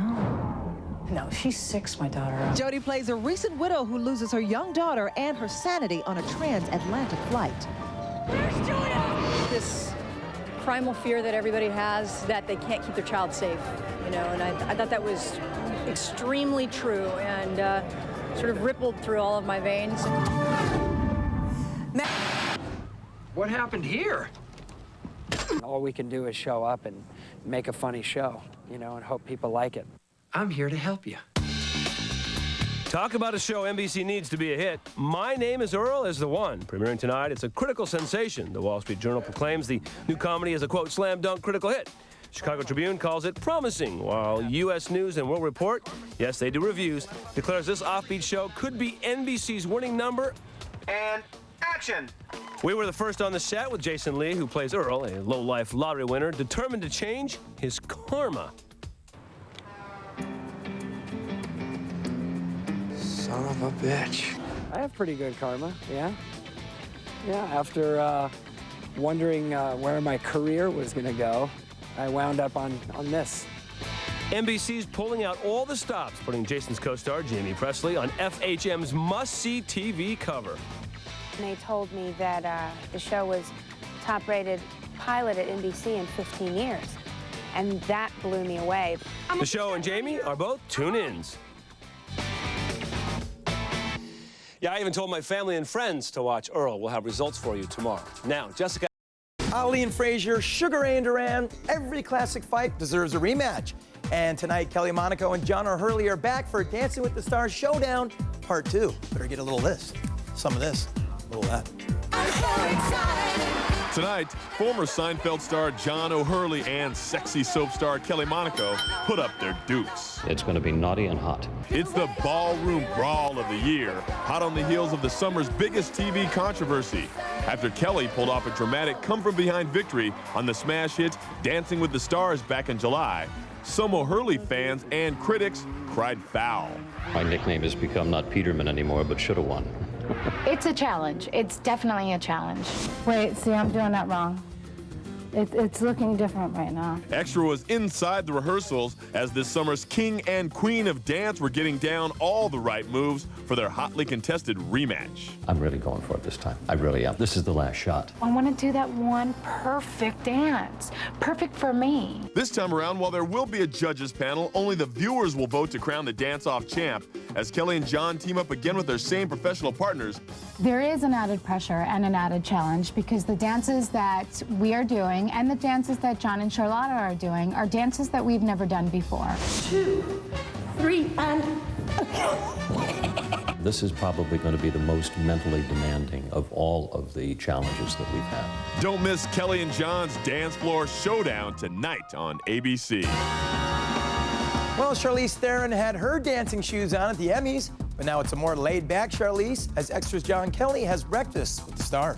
No, she's 6, my daughter. Jodie plays a recent widow who loses her young daughter and her sanity on a transatlantic flight. Where's Julia? This primal fear that everybody has that they can't keep their child safe, you know, and I thought that was extremely true and sort of rippled through all of my veins. What happened here? All we can do is show up and make a funny show, you know, and hope people like it. I'm here to help you. Talk about a show NBC needs to be a hit. My Name is Earl is the one. Premiering tonight, it's a critical sensation. The Wall Street Journal proclaims the new comedy is a, quote, slam dunk critical hit. Chicago Tribune calls it promising, while U.S. News and World Report, yes, they do reviews, declares this offbeat show could be NBC's winning number. And action! We were the first on the set with Jason Lee, who plays Earl, a low-life lottery winner, determined to change his karma. Son of a bitch. I have pretty good karma, yeah. Yeah, after wondering where my career was going to go, I wound up on this. NBC's pulling out all the stops, putting Jason's co-star, Jamie Presley, on FHM's must-see TV cover. They told me that the show was top-rated pilot at NBC in 15 years, and that blew me away. The show and Jamie are both tune-ins. Yeah, I even told my family and friends to watch Earl. We'll have results for you tomorrow. Now, Jessica. Ali and Frazier, Sugar Ray and Duran, every classic fight deserves a rematch. And tonight, Kelly Monaco and John O'Hurley are back for Dancing with the Stars Showdown Part 2. Better get a little of this, some of this, a little of that. I'm so excited. Tonight, former Seinfeld star John O'Hurley and sexy soap star Kelly Monaco put up their dukes. It's going to be naughty and hot. It's the ballroom brawl of the year, hot on the heels of the summer's biggest TV controversy. After Kelly pulled off a dramatic come-from-behind victory on the smash hit Dancing with the Stars back in July, some O'Hurley fans and critics cried foul. My nickname has become not Peterman anymore, but shoulda won. It's a challenge. It's definitely a challenge. Wait, see, I'm doing that wrong. It's looking different right now. Extra was inside the rehearsals as this summer's king and queen of dance were getting down all the right moves for their hotly contested rematch. I'm really going for it this time. I really am. This is the last shot. I want to do that one perfect dance. Perfect for me. This time around, while there will be a judges panel, only the viewers will vote to crown the dance-off champ as Kelly and John team up again with their same professional partners. There is an added pressure and an added challenge because the dances that we are doing and the dances that John and Charlotta are doing are dances that we've never done before. 2, 3, and... This is probably going to be the most mentally demanding of all of the challenges that we've had. Don't miss Kelly and John's dance floor showdown tonight on ABC. Well, Charlize Theron had her dancing shoes on at the Emmys, but now it's a more laid-back Charlize as Extra's John Kelly has breakfast with the star.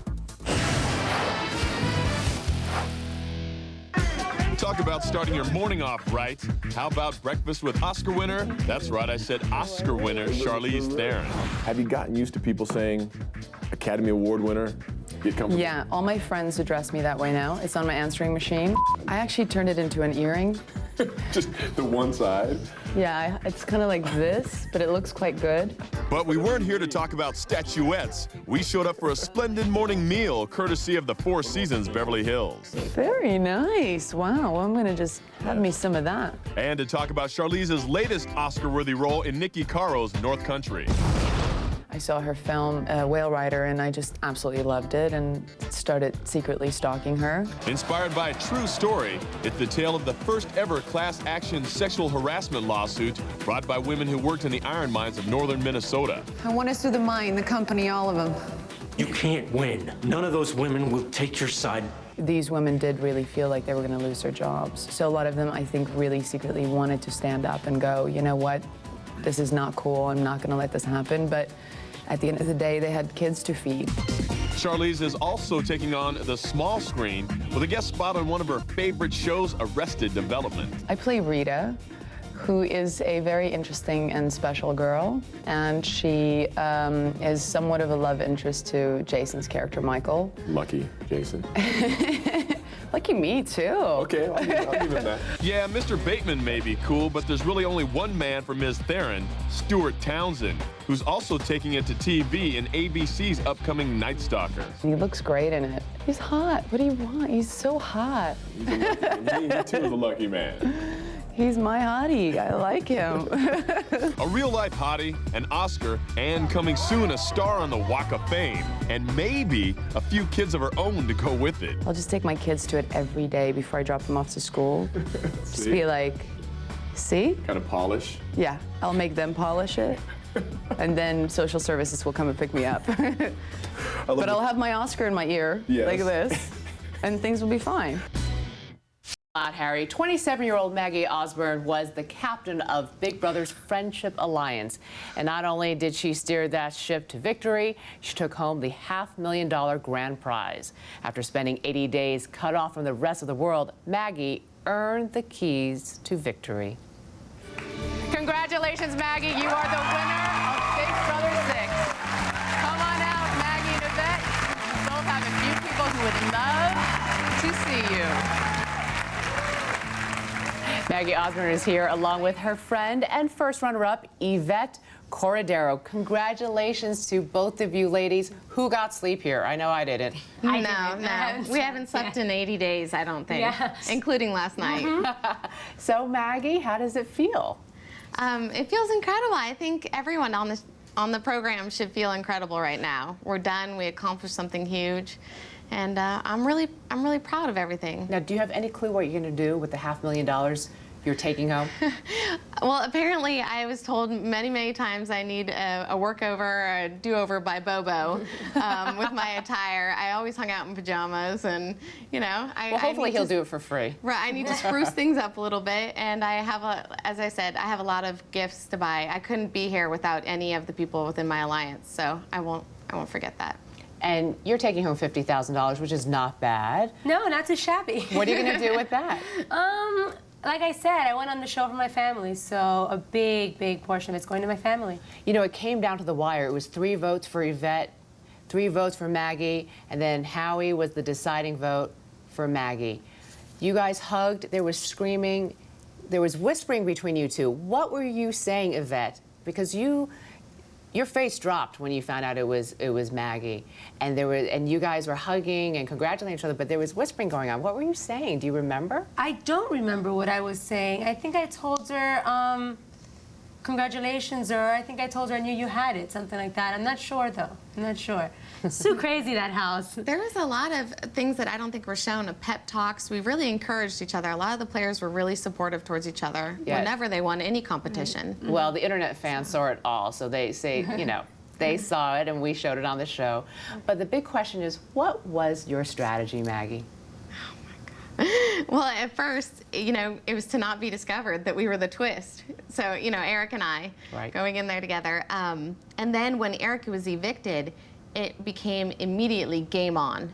Talk about starting your morning off right. How about breakfast with Oscar winner? That's right, I said Oscar winner Charlize Theron. Have you gotten used to people saying Academy Award winner? Get comfortable? Yeah, all my friends address me that way now. It's on my answering machine. I actually turned it into an earring. Just the one side? Yeah, it's kind of like this, but it looks quite good. But we weren't here to talk about statuettes. We showed up for a splendid morning meal, courtesy of the Four Seasons Beverly Hills. Very nice. Wow, I'm going to just have me some of that. And to talk about Charlize's latest Oscar-worthy role in Nicky Caro's North Country. I saw her film Whale Rider, and I just absolutely loved it and started secretly stalking her. Inspired by a true story, it's the tale of the first ever class action sexual harassment lawsuit brought by women who worked in the iron mines of northern Minnesota. I want us through the mine, the company, all of them. You can't win. None of those women will take your side. These women did really feel like they were going to lose their jobs. So a lot of them, I think, really secretly wanted to stand up and go, you know what, this is not cool, I'm not going to let this happen. But at the end of the day, they had kids to feed. Charlize is also taking on the small screen with a guest spot on one of her favorite shows, Arrested Development. I play Rita, who is a very interesting and special girl, and she is somewhat of a love interest to Jason's character, Michael. Lucky Jason. Lucky me, too. Okay, I'll give him that. Yeah, Mr. Bateman may be cool, but there's really only one man for Ms. Theron, Stuart Townsend, who's also taking it to TV in ABC's upcoming Night Stalker. He looks great in it. He's hot. What do you want? He's so hot. He too is a lucky man. He's my hottie. I like him. A real-life hottie, an Oscar, and coming soon a star on the Walk of Fame, and maybe a few kids of her own to go with it. I'll just take my kids to it every day before I drop them off to school. Just be like, see? Kind of polish? Yeah, I'll make them polish it. And then social services will come and pick me up. But I'll have my Oscar in my ear, like this, and things will be fine. Harry, 27-year-old Maggie Osborne was the captain of Big Brother's Friendship Alliance. And not only did she steer that ship to victory, she took home the $500,000 grand prize. After spending 80 days cut off from the rest of the world, Maggie earned the keys to victory. Congratulations, Maggie. You are the winner of Big Brother 6. Come on out, Maggie and Yvette. You both have a few people who would love to see you. Maggie Osborne is here along with her friend and first runner-up, Yvette Corradero. Congratulations to both of you ladies. Who got sleep here? I know I didn't. No. We haven't slept in 80 days, I don't think, including last night. So, Maggie, how does it feel? It feels incredible. I think everyone on the program should feel incredible right now. We're done. We accomplished something huge. And I'm really proud of everything. Now, do you have any clue what you're going to do with the $500,000 you're taking home? Well, apparently I was told many times I need a workover or a do-over by Bobo with my attire. I always hung out in pajamas and, you know. Well, hopefully he'll do it for free. Right, I need to spruce things up a little bit. And I have, as I said, I have a lot of gifts to buy. I couldn't be here without any of the people within my alliance, so I won't forget that. And you're taking home $50,000, which is not bad. No, not too shabby. What are you going to do with that? Like I said, I went on the show for my family, so a big portion of it's going to my family. You know, it came down to the wire. It was 3 votes for Yvette, 3 votes for Maggie, and then Howie was the deciding vote for Maggie. You guys hugged, there was screaming, there was whispering between you two. What were you saying, Yvette? Because your face dropped when you found out it was Maggie, and you guys were hugging and congratulating each other, but there was whispering going on. What were you saying? Do you remember? I don't remember what I was saying. I think I told her, congratulations, or I think I told her I knew you had it, something like that. I'm not sure, though. I'm not sure. It's too crazy, that house. There was a lot of things that I don't think were shown, of pep talks. We really encouraged each other. A lot of the players were really supportive towards each other whenever they won any competition. Well, the internet fans saw it all, so they say, you know, they saw it and we showed it on the show. But the big question is, what was your strategy, Maggie? Well, at first, you know, it was to not be discovered that we were the twist. So, you know, Eric and I going in there together. And then when Eric was evicted, it became immediately game on.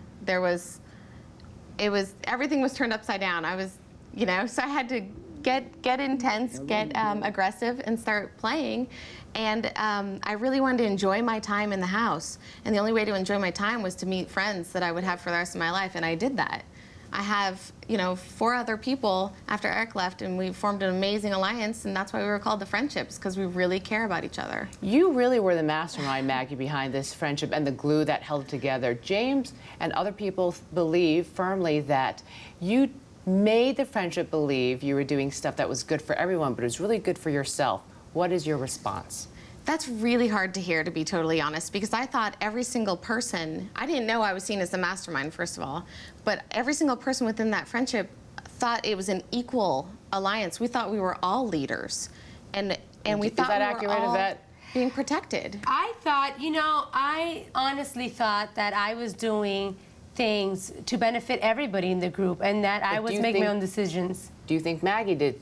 Everything was turned upside down. I was, you know, so I had to get intense, get aggressive, and start playing. And I really wanted to enjoy my time in the house. And the only way to enjoy my time was to meet friends that I would have for the rest of my life, and I did that. I have, you know, 4 other people after Eric left, and we formed an amazing alliance, and that's why we were called the Friendships, because we really care about each other. You really were the mastermind, Maggie, behind this friendship and the glue that held it together. James and other people believe firmly that you made the friendship believe you were doing stuff that was good for everyone, but it was really good for yourself. What is your response? That's really hard to hear, to be totally honest, because I thought every single person, I didn't know I was seen as the mastermind, first of all, but every single person within that friendship thought it was an equal alliance. We thought we were all leaders, and we thought we were all being protected. I thought, you know, I honestly thought that I was doing things to benefit everybody in the group, and that I was making my own decisions. Do you think Maggie did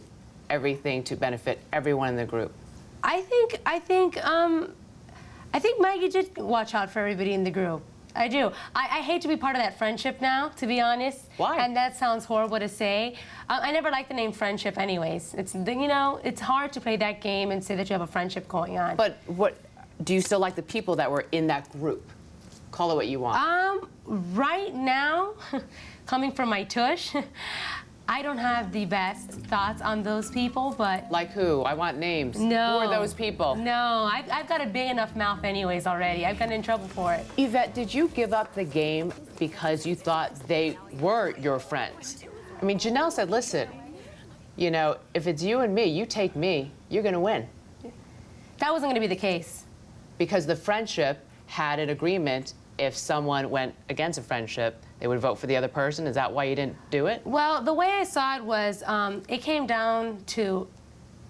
everything to benefit everyone in the group? I think Maggie did watch out for everybody in the group. I do. I hate to be part of that friendship now, to be honest. Why? And that sounds horrible to say. I never liked the name friendship anyways. It's, you know, it's hard to play that game and say that you have a friendship going on. But what, do you still like the people that were in that group? Call it what you want. Right now, coming from my tush, I don't have the best thoughts on those people, but... Like who? I want names. No. Who are those people? No, I've got a big enough mouth anyways already. I've gotten in trouble for it. Yvette, did you give up the game because you thought they were your friends? I mean, Janelle said, listen, you know, if it's you and me, you take me, you're gonna win. That wasn't gonna be the case. Because the friendship had an agreement, if someone went against a friendship, they would vote for the other person. Is that why you didn't do it? Well, the way I saw it was, it came down to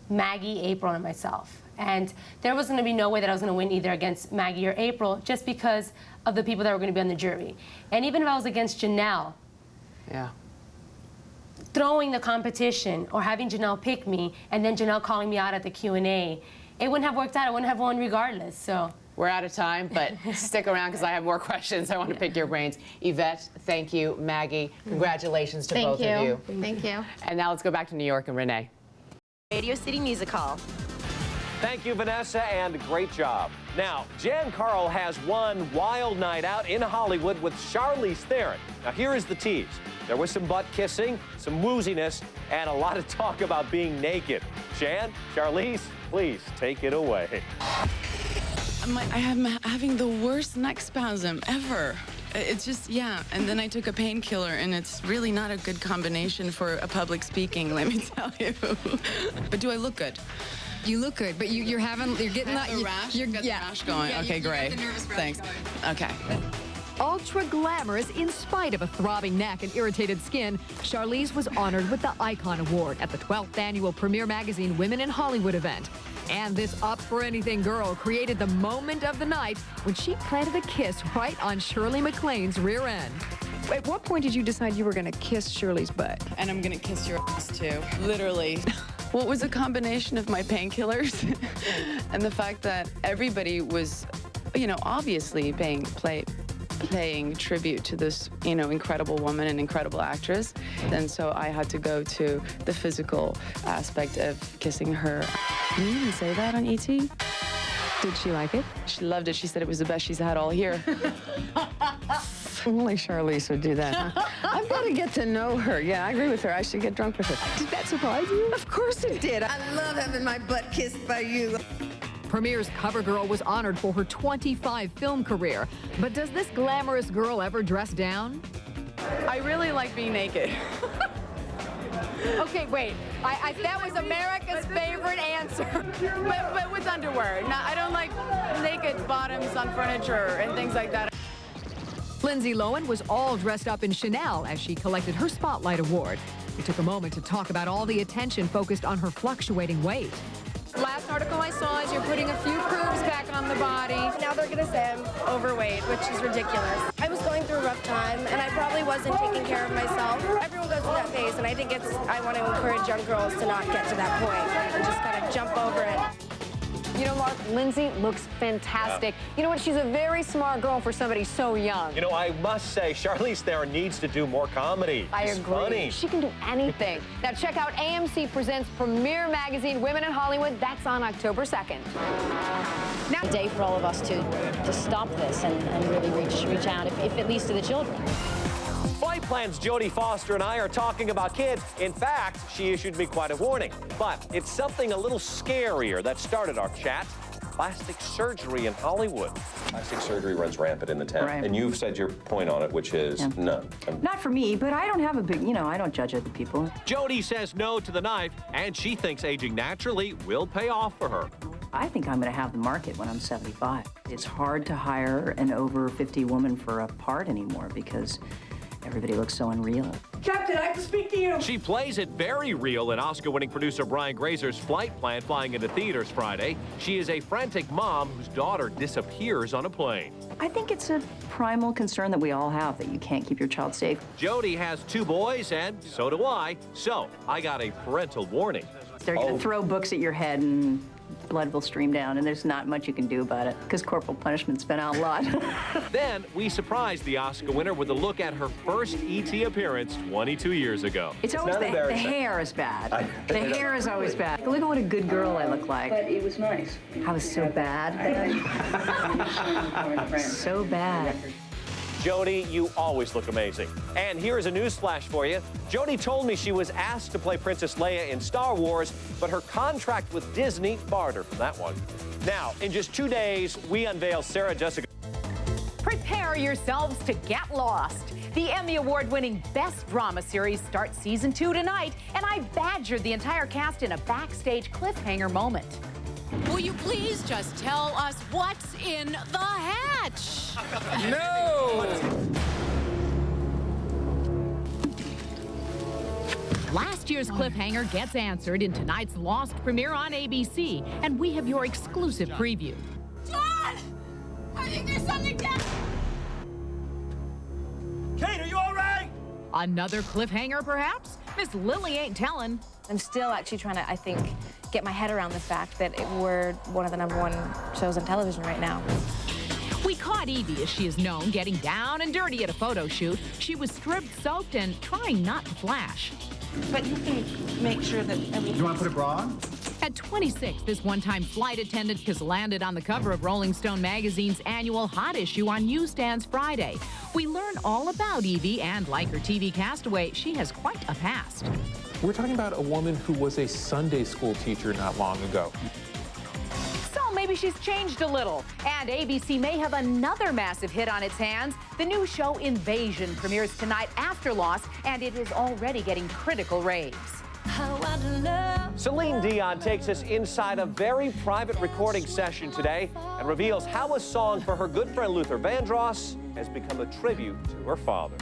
Maggie, April, and myself. And there was going to be no way that I was going to win either against Maggie or April, just because of the people that were going to be on the jury. And even if I was against Janelle, throwing the competition or having Janelle pick me and then Janelle calling me out at the Q&A, it wouldn't have worked out. I wouldn't have won regardless, so. We're out of time, but stick around because I have more questions. I want to pick your brains. Yvette, thank you. Maggie, congratulations to both of you. Thank you. And now let's go back to New York and Renee. Radio City Music Hall. Thank you, Vanessa, and great job. Now, Jan Carl has one wild night out in Hollywood with Charlize Theron. Now, here is the tease. There was some butt kissing, some wooziness, and a lot of talk about being naked. Jan, Charlize, please take it away. I'm having the worst neck spasm ever. It's just, yeah. And then I took a painkiller, and it's really not a good combination for a public speaking, let me tell you. But do I look good? You look good, but you're getting that rash. You're the rash going. Yeah, okay, great. Thanks. Okay. Ultra glamorous in spite of a throbbing neck and irritated skin, Charlize was honored with the Icon Award at the 12th annual Premier Magazine Women in Hollywood event. And this up-for-anything girl created the moment of the night when she planted a kiss right on Shirley MacLaine's rear end. At what point did you decide you were going to kiss Shirley's butt? And I'm going to kiss your ass, too. Literally. Well, it was a combination of my painkillers and the fact that everybody was, you know, obviously paying tribute to this, you know, incredible woman and incredible actress. And so I had to go to the physical aspect of kissing her. Can you even say that on ET? Did she like it? She loved it. She said it was the best she's had all year. Only Charlize would do that. Huh? I've got to get to know her. Yeah, I agree with her. I should get drunk with her. Did that surprise you? Of course it did. I love having my butt kissed by you. Premier's cover girl was honored for her 25-film career. But does this glamorous girl ever dress down? I really like being naked. Okay, wait. That was America's favorite answer. but with underwear. No, I don't like naked bottoms on furniture and things like that. Lindsay Lohan was all dressed up in Chanel as she collected her Spotlight Award. We took a moment to talk about all the attention focused on her fluctuating weight. Last article I saw is you're putting a few curves back on the body. Now they're going to say I'm overweight, which is ridiculous. I was going through a rough time, and I probably wasn't taking care of myself. Everyone goes through that phase, and I think I want to encourage young girls to not get to that point and just kind of jump over it. You know, Mark, Lindsay looks fantastic. Yeah. You know what? She's a very smart girl for somebody so young. You know, I must say, Charlize Theron needs to do more comedy. I She's agree. Funny. She can do anything. Now, check out AMC Presents Premier Magazine Women in Hollywood. That's on October 2nd. Now, a day for all of us to stop this and really reach out, if at least to the children. Flight Plan's Jodie Foster and I are talking about kids. In fact, she issued me quite a warning. But it's something a little scarier that started our chat. Plastic surgery in Hollywood. Plastic surgery runs rampant in the town. Right. And you've said your point on it, which is none. Not for me, but I don't have a big, I don't judge other people. Jodie says no to the knife, and she thinks aging naturally will pay off for her. I think I'm going to have the market when I'm 75. It's hard to hire an over 50 woman for a part anymore because everybody looks so unreal. Captain, I have to speak to you. She plays it very real in Oscar-winning producer Brian Grazer's Flight Plan flying into theaters Friday. She is a frantic mom whose daughter disappears on a plane. I think it's a primal concern that we all have, that you can't keep your child safe. Jodie has 2 boys, and so do I. So I got a parental warning. They're going to throw books at your head and blood will stream down, and there's not much you can do about it because corporal punishment's been out a lot. Then we surprised the Oscar winner with a look at her first E.T. appearance 22 years ago. It's always the hair is bad. The hair is always bad. Look at what a good girl I look like. But it was nice. I was so bad. So bad. Jodie, you always look amazing. And here's a news flash for you. Jodie told me she was asked to play Princess Leia in Star Wars, but her contract with Disney barred her from that one. Now, in just 2 days, we unveil Sarah Jessica. Prepare yourselves to get lost. The Emmy Award-winning Best Drama Series starts Season 2 tonight, and I badgered the entire cast in a backstage cliffhanger moment. Will you please just tell us what's in the hatch? No! Last year's cliffhanger gets answered in tonight's Lost premiere on ABC, and we have your exclusive preview. John! I think there's something down. Kate, are you all right? Another cliffhanger, perhaps? Miss Lily ain't telling. I'm still actually trying to, I think, get my head around the fact that we're one of the #1 shows on television right now. We caught Evie, as she is known, getting down and dirty at a photo shoot. She was stripped, soaked, and trying not to flash. But you can make sure that everything... You want to put a bra on? At 26, this one-time flight attendant has landed on the cover of Rolling Stone magazine's annual Hot issue on newsstands Friday. We learn all about Evie, and like her TV castaway, she has quite a past. We're talking about a woman who was a Sunday school teacher not long ago. So maybe she's changed a little. And ABC may have another massive hit on its hands. The new show Invasion premieres tonight after Lost, and it is already getting critical raves. Celine Dion takes us inside a very private recording session today and reveals how a song for her good friend Luther Vandross has become a tribute to her father.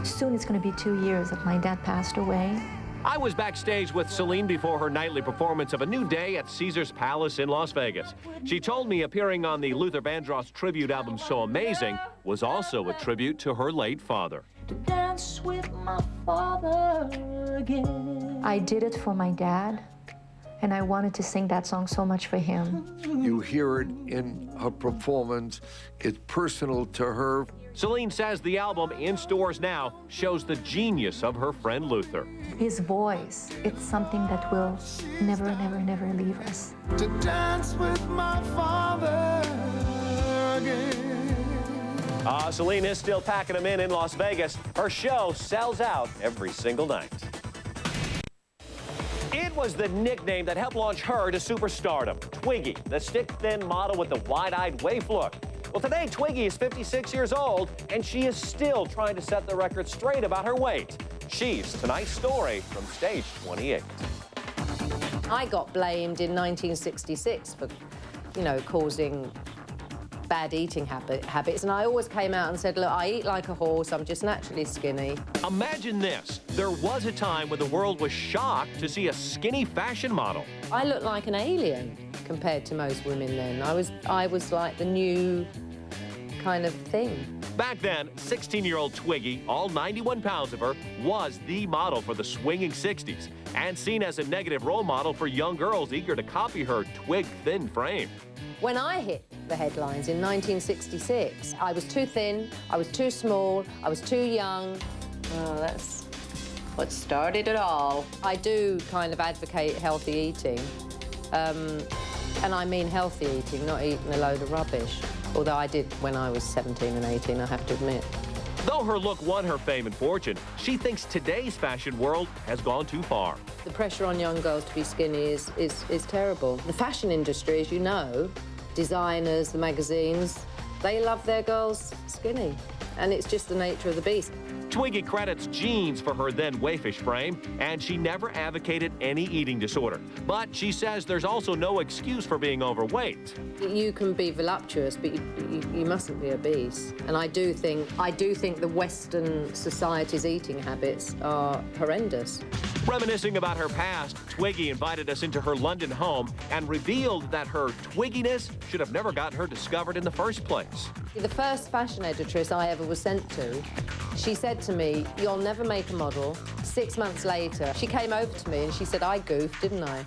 Soon it's going to be 2 years that my dad passed away. I was backstage with Celine before her nightly performance of A New Day at Caesars Palace in Las Vegas. She told me appearing on the Luther Vandross tribute album So Amazing was also a tribute to her late father. To dance with my father again. I did it for my dad, and I wanted to sing that song so much for him. You hear it in her performance. It's personal to her. Celine says the album, in stores now, shows the genius of her friend Luther. His voice, it's something that will never, never, never leave us. To dance with my father again. Celine is still packing them in Las Vegas. Her show sells out every single night. It was the nickname that helped launch her to superstardom. Twiggy, the stick-thin model with the wide-eyed waif look. Well, today, Twiggy is 56 years old, and she is still trying to set the record straight about her weight. She's tonight's story from stage 28. I got blamed in 1966 for, causing bad eating habits, and I always came out and said, look, I eat like a horse, I'm just naturally skinny. Imagine this. There was a time when the world was shocked to see a skinny fashion model. I looked like an alien compared to most women then. I was like the new kind of thing. Back then, 16-year-old Twiggy, all 91 pounds of her, was the model for the swinging 60s and seen as a negative role model for young girls eager to copy her twig-thin frame. When I hit the headlines in 1966, I was too thin, I was too small, I was too young. Oh, that's what started it all. I do kind of advocate healthy eating. And I mean healthy eating, not eating a load of rubbish. Although I did when I was 17 and 18, I have to admit. Though her look won her fame and fortune, she thinks today's fashion world has gone too far. The pressure on young girls to be skinny is terrible. The fashion industry, as you know, designers, the magazines, they love their girls skinny. And it's just the nature of the beast. Twiggy credits genes for her then waifish frame, and she never advocated any eating disorder. But she says there's also no excuse for being overweight. You can be voluptuous, but you mustn't be obese. And I do think the Western society's eating habits are horrendous. Reminiscing about her past, Twiggy invited us into her London home and revealed that her twigginess should have never gotten her discovered in the first place. The first fashion editress I ever was sent to, she said to me, "You'll never make a model." 6 months later, she came over to me and she said, "I goofed, didn't I?"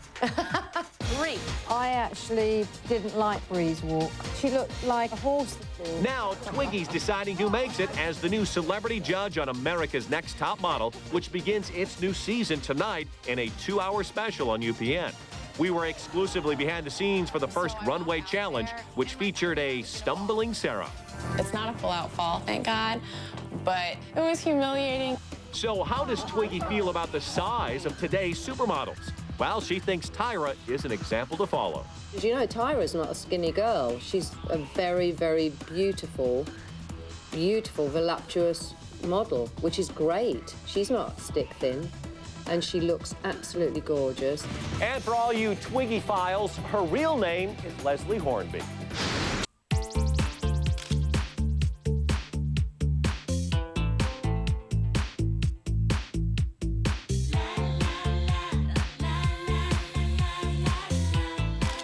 Bree. I actually didn't like Bree's walk. She looked like a horse. Now, Twiggy's deciding who makes it as the new celebrity judge on America's Next Top Model, which begins its new season tonight in a 2-hour special on UPN. We were exclusively behind the scenes for the first runway challenge, which featured a stumbling Sarah. It's not a full-out fall, thank God, but it was humiliating. So how does Twiggy feel about the size of today's supermodels? Well, she thinks Tyra is an example to follow. Did you know Tyra's not a skinny girl? She's a very, very beautiful, voluptuous model, which is great. She's not stick thin, and she looks absolutely gorgeous. And for all you Twiggy files, her real name is Leslie Hornby.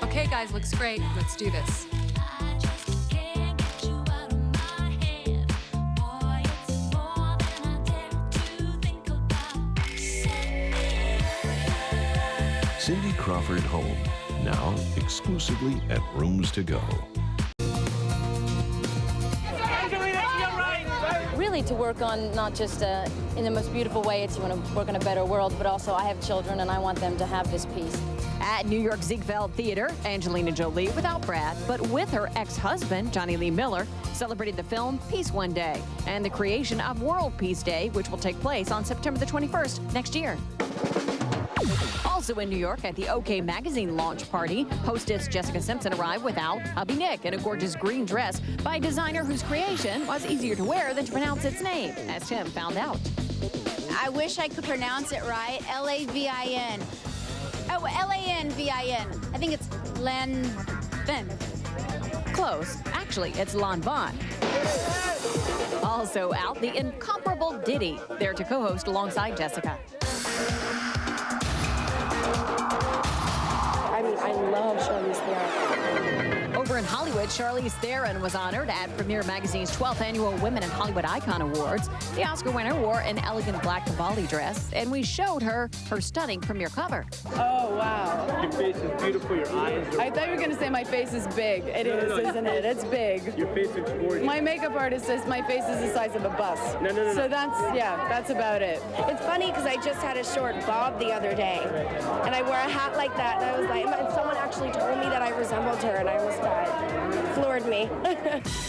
Okay, guys, looks great. Let's do this. Cindy Crawford Home, now exclusively at Rooms to Go. Really to work on not just in the most beautiful way, it's you want to work on a better world, but also I have children and I want them to have this piece. At New York Ziegfeld Theater, Angelina Jolie, without Brad, but with her ex-husband, Johnny Lee Miller, celebrated the film Peace One Day and the creation of World Peace Day, which will take place on September the 21st next year. Also in New York at the OK magazine launch party, hostess Jessica Simpson arrived without hubby Nick in a gorgeous green dress by a designer whose creation was easier to wear than to pronounce its name, as Tim found out. I wish I could pronounce it right. L-A-V-I-N. Oh, L-A-N-V-I-N. I think it's Lanvin. Close. Actually, it's Lanvin. Also out, the incomparable Diddy, there to co-host alongside Jessica. I mean, I love Charlize Theron. Over in Hollywood, Charlize Theron was honored at Premier Magazine's 12th annual Women in Hollywood Icon Awards. The Oscar winner wore an elegant black Cavalli dress, and we showed her stunning premiere cover. Oh, wow. Your face is beautiful, your eyes are... I thought you were going to say my face is big. It is, isn't it? It's big. Your face is gorgeous. My makeup artist says my face is the size of a bus. No. So that's about it. It's funny because I just had a short bob the other day, and I wore a hat like that, and I was like, Someone actually told me that I resembled her, and I almost died. Floored me.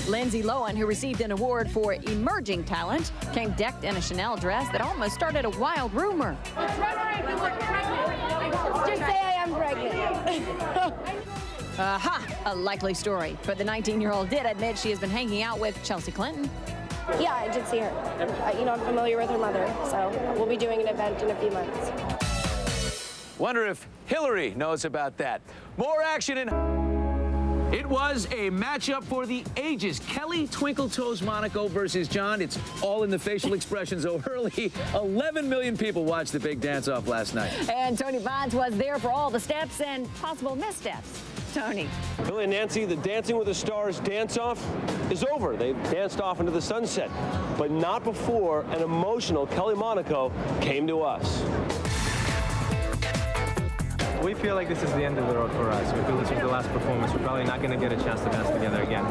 Lindsay Lohan, who received an award for emerging talent, came decked in a Chanel dress that almost started a wild rumor. Just say I am pregnant. Aha, a likely story. But the 19-year-old did admit she has been hanging out with Chelsea Clinton. Yeah, I did see her. You know, I'm familiar with her mother, so we'll be doing an event in a few months. Wonder if Hillary knows about that. More action in... It was a matchup for the ages. Kelly Twinkle Toes Monaco versus John. It's all in the facial expressions O'Hurley. 11 million people watched the big dance-off last night. And Tony Bonds was there for all the steps and possible missteps. Tony. Billy and Nancy, the Dancing with the Stars dance-off is over. They've danced off into the sunset, but not before an emotional Kelly Monaco came to us. We feel like this is the end of the road for us. We feel this was the last performance. We're probably not going to get a chance to dance together again.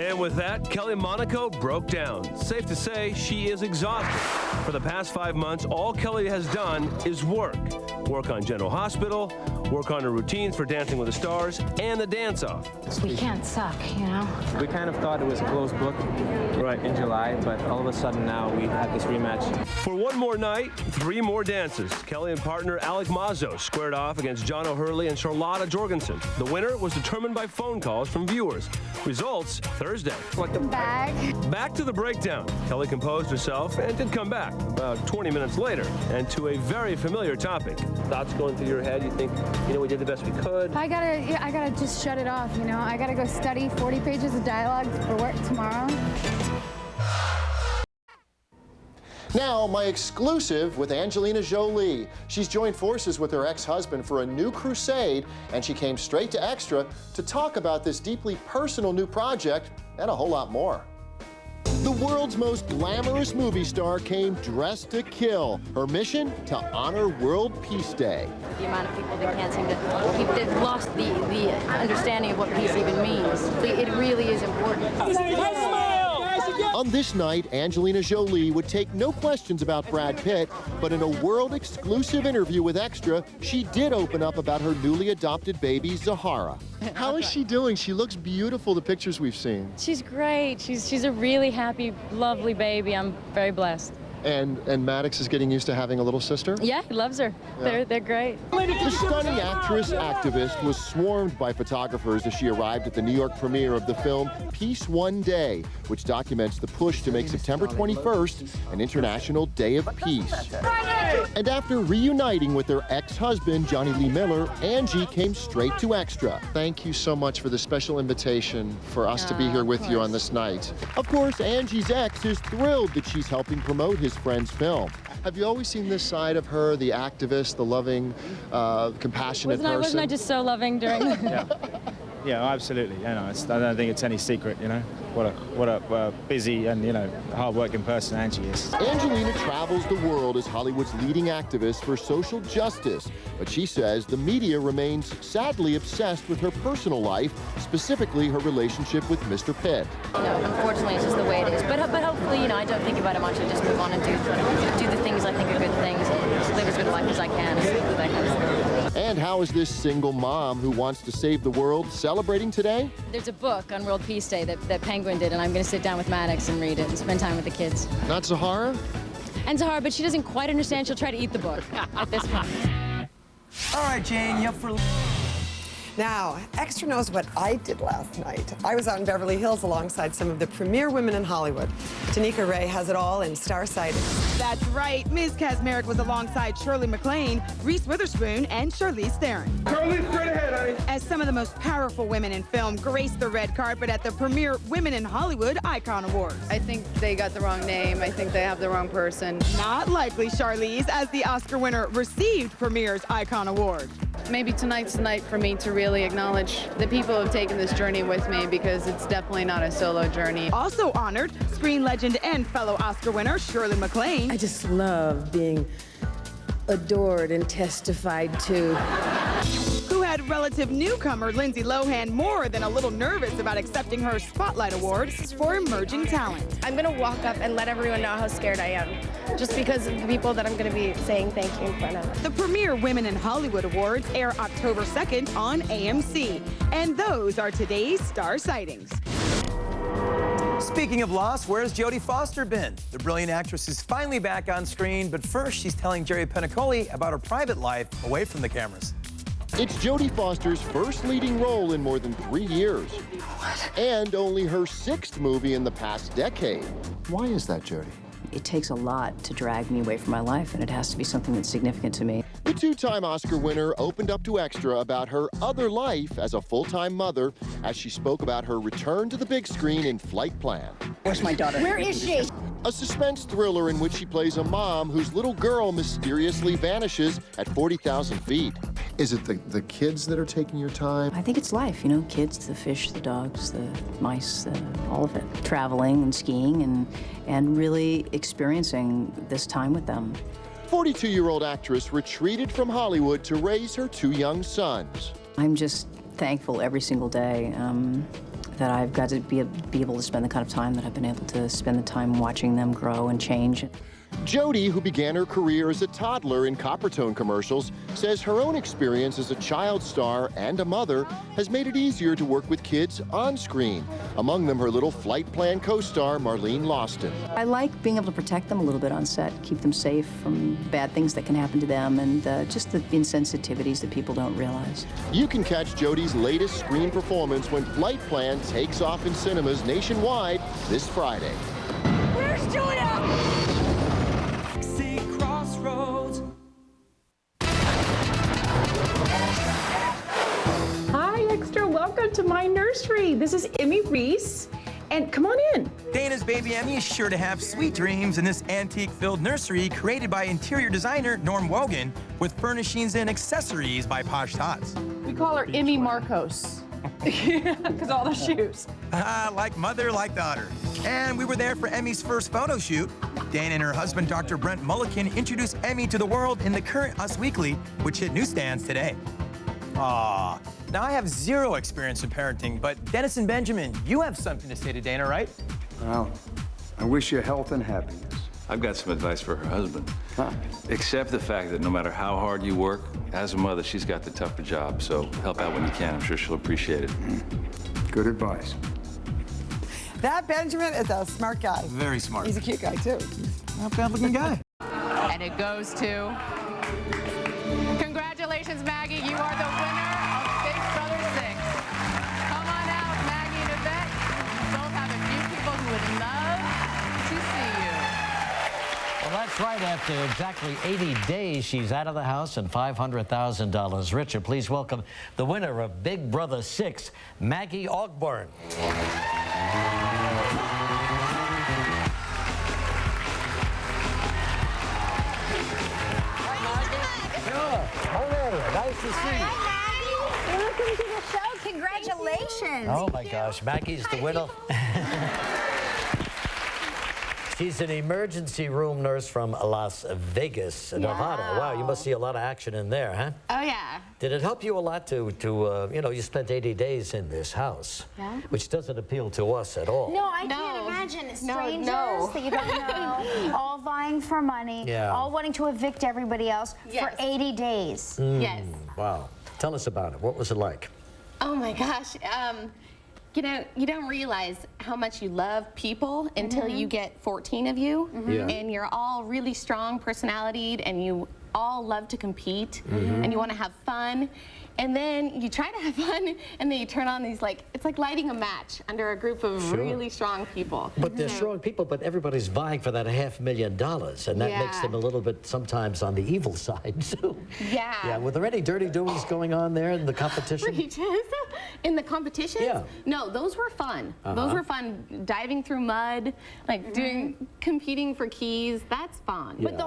And with that, Kelly Monaco broke down. Safe to say, she is exhausted. For the past 5 months, all Kelly has done is work. Work on General Hospital, work on her routines for Dancing with the Stars, and the dance-off. We can't suck, you know? We kind of thought it was a closed book in July, but all of a sudden now we had this rematch. For one more night, 3 more dances. Kelly and partner Alec Mazzo squared off against John O'Hurley and Charlotta Jorgensen. The winner was determined by phone calls from viewers. Results Thursday. Back to the breakdown. Kelly composed herself and did come back about 20 minutes later, and to a very familiar topic. Thoughts going through your head? You think, you know, we did the best we could? I gotta just shut it off, you know? I gotta go study 40 pages of dialogue for work tomorrow. Now, my exclusive with Angelina Jolie. She's joined forces with her ex-husband for a new crusade, and she came straight to Extra to talk about this deeply personal new project and a whole lot more. The world's most glamorous movie star came dressed to kill. Her mission? To honor World Peace Day. The amount of people that can't seem to, they've lost the understanding of what peace even means. It really is important. On this night, Angelina Jolie would take no questions about Brad Pitt, but in a world-exclusive interview with Extra, she did open up about her newly adopted baby, Zahara. How is she doing? She looks beautiful, the pictures we've seen. She's great. She's a really happy, lovely baby. I'm very blessed. And Maddox is getting used to having a little sister? Yeah, he loves her. Yeah. They're great. The stunning actress-activist was swarmed by photographers as she arrived at the New York premiere of the film Peace One Day, which documents the push to make September 21st an International Day of Peace. And after reuniting with her ex-husband, Johnny Lee Miller, Angie came straight to Extra. Thank you so much for the special invitation for us to be here with you on this night. Of course, Angie's ex is thrilled that she's helping promote his friend's film. Have you always seen this side of her, the activist, the loving, compassionate person? Wasn't I just so loving during the... Yeah, absolutely. You know, I don't think it's any secret, you know, what a busy and, you know, hard-working person Angie is. Angelina travels the world as Hollywood's leading activist for social justice, but she says the media remains sadly obsessed with her personal life, specifically her relationship with Mr. Pitt. You know, unfortunately, it's just the way it is. But hopefully, you know, I don't think about it much. I just move on and do the things I think are good things and just live as good a life as I can. That kind of stuff. And how is this single mom who wants to save the world celebrating today? There's a book on World Peace Day that Penguin did, and I'm going to sit down with Maddox and read it and spend time with the kids. Not Zahara? And Zahara, but she doesn't quite understand. She'll try to eat the book at this point. All right, Jane, you up for... Now, Extra knows what I did last night. I was out in Beverly Hills alongside some of the premier women in Hollywood. Danica Ray has it all in Star Sightings. That's right. Ms. Kazmarek was alongside Shirley MacLaine, Reese Witherspoon, and Charlize Theron. Charlize, straight ahead, honey. As some of the most powerful women in film graced the red carpet at the premier Women in Hollywood Icon Awards. I think they got the wrong name. I think they have the wrong person. Not likely, Charlize, as the Oscar winner received Premier's Icon Award. Maybe tonight's the night for me to really acknowledge the people who have taken this journey with me, because it's definitely not a solo journey. Also honored, screen legend and fellow Oscar winner Shirley MacLaine. I just love being adored and testified to. Who had relative newcomer Lindsay Lohan more than a little nervous about accepting her Spotlight Award for Emerging Talent. I'm going to walk up and let everyone know how scared I am, just because of the people that I'm going to be saying thank you in front of. The premier Women in Hollywood Awards air October 2nd on AMC. And those are today's star sightings. Speaking of lost, where's Jodie Foster been? The brilliant actress is finally back on screen, but first she's telling Jerry Penacoli about her private life away from the cameras. It's Jodie Foster's first leading role in more than 3 years. And only her 6th movie in the past decade. Why is that, Jodie? It takes a lot to drag me away from my life, and it has to be something that's significant to me. The 2-time Oscar winner opened up to Extra about her other life as a full-time mother as she spoke about her return to the big screen in Flight Plan. Where's my daughter? Where is she? A suspense thriller in which she plays a mom whose little girl mysteriously vanishes at 40,000 feet. Is it the kids that are taking your time? I think it's life, you know, kids, the fish, the dogs, the mice, all of it. Traveling and skiing and really experiencing this time with them. 42-year-old actress retreated from Hollywood to raise her 2 young sons. I'm just thankful every single day that I've got to be able to spend the kind of time that I've been able to spend the time watching them grow and change. Jodie, who began her career as a toddler in Coppertone commercials, says her own experience as a child star and a mother has made it easier to work with kids on screen, among them her little Flight Plan co-star Marlene Lawston. I like being able to protect them a little bit on set, keep them safe from bad things that can happen to them, and just the insensitivities that people don't realize. You can catch Jodie's latest screen performance when Flight Plan takes off in cinemas nationwide this Friday. Where's Julia? Hi, Extra. Welcome to my nursery. This is Emmy Reese. And come on in. Dana's baby Emmy is sure to have sweet dreams in this antique-filled nursery created by interior designer Norm Wogan with furnishings and accessories by Posh Tots. We call her Emmy Marcos. Because all the shoes. Like mother, like daughter. And we were there for Emmy's first photo shoot. Dana and her husband, Dr. Brent Mulliken, introduced Emmy to the world in the current Us Weekly, which hit newsstands today. Aw. Now, I have 0 experience in parenting, but Dennis and Benjamin, you have something to say to Dana, right? Well, I wish you health and happiness. I've got some advice for her husband. Accept the fact that no matter how hard you work, as a mother, she's got the tougher job, so help out when you can. I'm sure she'll appreciate it. Good advice. That Benjamin is a smart guy. Very smart. He's a cute guy, too. Not a bad-looking guy. And it goes to... Congratulations, Maggie. You are the winner of Big Brother 6. Come on out, Maggie and Yvette. You both have a few people who would love to see you. Well, that's right. After exactly 80 days, she's out of the house and $500,000 richer. Please welcome the winner of Big Brother 6, Maggie Ogburn. Nice to see you. Welcome to the show. Congratulations. Oh, my gosh. Maggie's the winner. She's an emergency room nurse from Las Vegas, Nevada. Wow, you must see a lot of action in there, huh? Oh, yeah. Did it help you a lot to you know, you spent 80 days in this house, which doesn't appeal to us at all. No, I can't imagine strangers that you don't know, all vying for money, all wanting to evict everybody else for 80 days. Yes. Wow. Tell us about it. What was it like? Oh, my gosh. You know, you don't realize how much you love people until you get 14 of you, and you're all really strong personalitied, and you all love to compete, and you want to have fun. And then you try to have fun, and then you turn on these, like, it's like lighting a match under a group of really strong people. But they're strong people, but everybody's vying for that $500,000, and that makes them a little bit sometimes on the evil side, too. Yeah, were there any dirty doings going on there in the competition? In the competitions? No, those were fun. Those were fun. Diving through mud, like competing for keys, that's fun. But the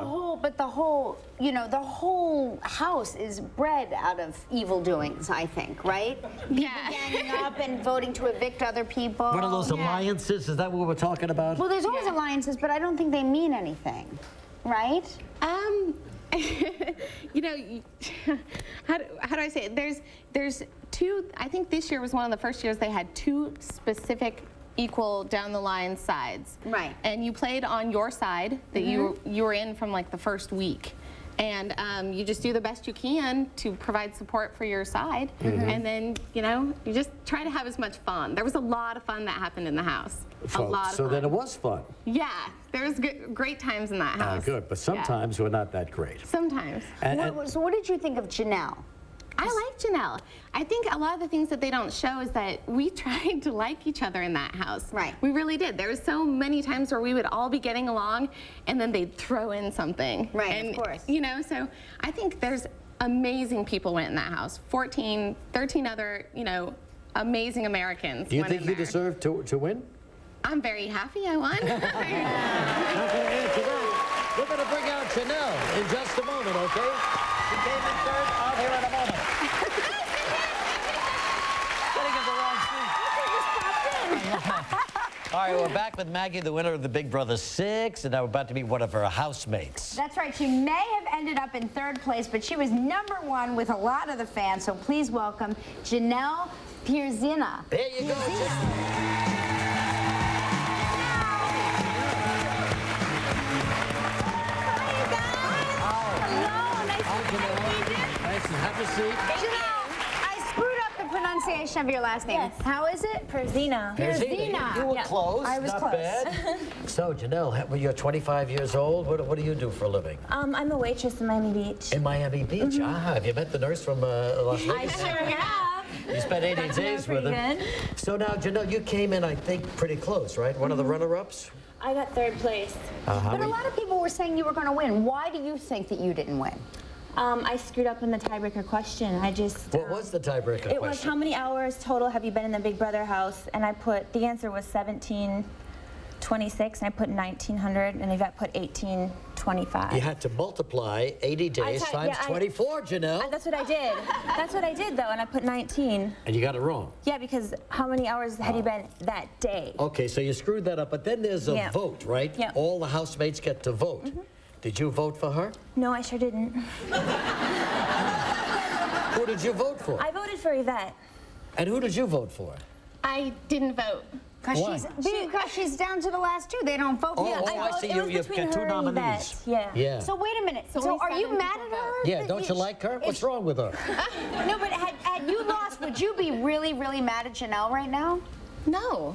whole, you know, the whole house is bred out of evil doings, I think, right? People ganging up and voting to evict other people. One of those alliances, is that what we're talking about? Well, there's always alliances, but I don't think they mean anything, right? I you know, how do I say it? There's two, I think this year was one of the first years they had two specific equal down the line sides. Right. And you played on your side that you were in from like the first week. And you just do the best you can to provide support for your side. And then, you know, you just try to have as much fun. There was a lot of fun that happened in the house. A lot of so fun. then it was fun. Yeah, there was great times in that house. Good, but sometimes we're not that great. Sometimes. So what did you think of Janelle? I like Janelle. I think a lot of the things that they don't show is that we tried to like each other in that house. Right. We really did. There were so many times where we would all be getting along and then they'd throw in something. Right, and, of course. You know, so I think there's amazing people went in that house. 13 other, you know, amazing Americans. Do you went think in you there. deserve to win? I'm very happy I won. Not going to answer that. We're going to bring out Janelle in just a moment, okay? She came in third. Out here in a moment. All right, we're back with Maggie, the winner of the Big Brother 6, and now we're about to meet one of her housemates. That's right. She may have ended up in third place, but she was #1 with a lot of the fans. So please welcome Janelle Pierzina. There you go. Have a seat. Janelle, I screwed up the pronunciation of your last name. Yes. How is it? Pierzina. Pierzina. You were close. I was not close. Bad. So, Janelle, you're 25 years old. What do you do for a living? I'm a waitress in Miami Beach. In Miami Beach. Have you met the nurse from Las Vegas? I sure have. You spent 80 days with him. So now, Janelle, you came in, I think, pretty close, right? One of the runner-ups? I got third place. But a lot of people were saying you were going to win. Why do you think that you didn't win? I screwed up in the tiebreaker question. What was the tiebreaker question? It was how many hours total have you been in the Big Brother house? And I put, the answer was 1726, and I put 1900, and Yvette put 1825. You had to multiply 80 days times 24, Janelle. That's what I did. That's what I did, though, and I put 19. And you got it wrong. Yeah, because how many hours had you been that day? Okay, so you screwed that up, but then there's a vote, right? Yeah. All the housemates get to vote. Did you vote for her? No, I sure didn't. Who did you vote for? I voted for Yvette. And who did you vote for? I didn't vote. Why? Because she's down to the last two. They don't vote for I see. You've got two nominees. Yeah. So wait a minute. So are you mad at her? Yeah, don't you like her? What's wrong with her? No, but had you lost, would you be really, really mad at Janelle right now? No.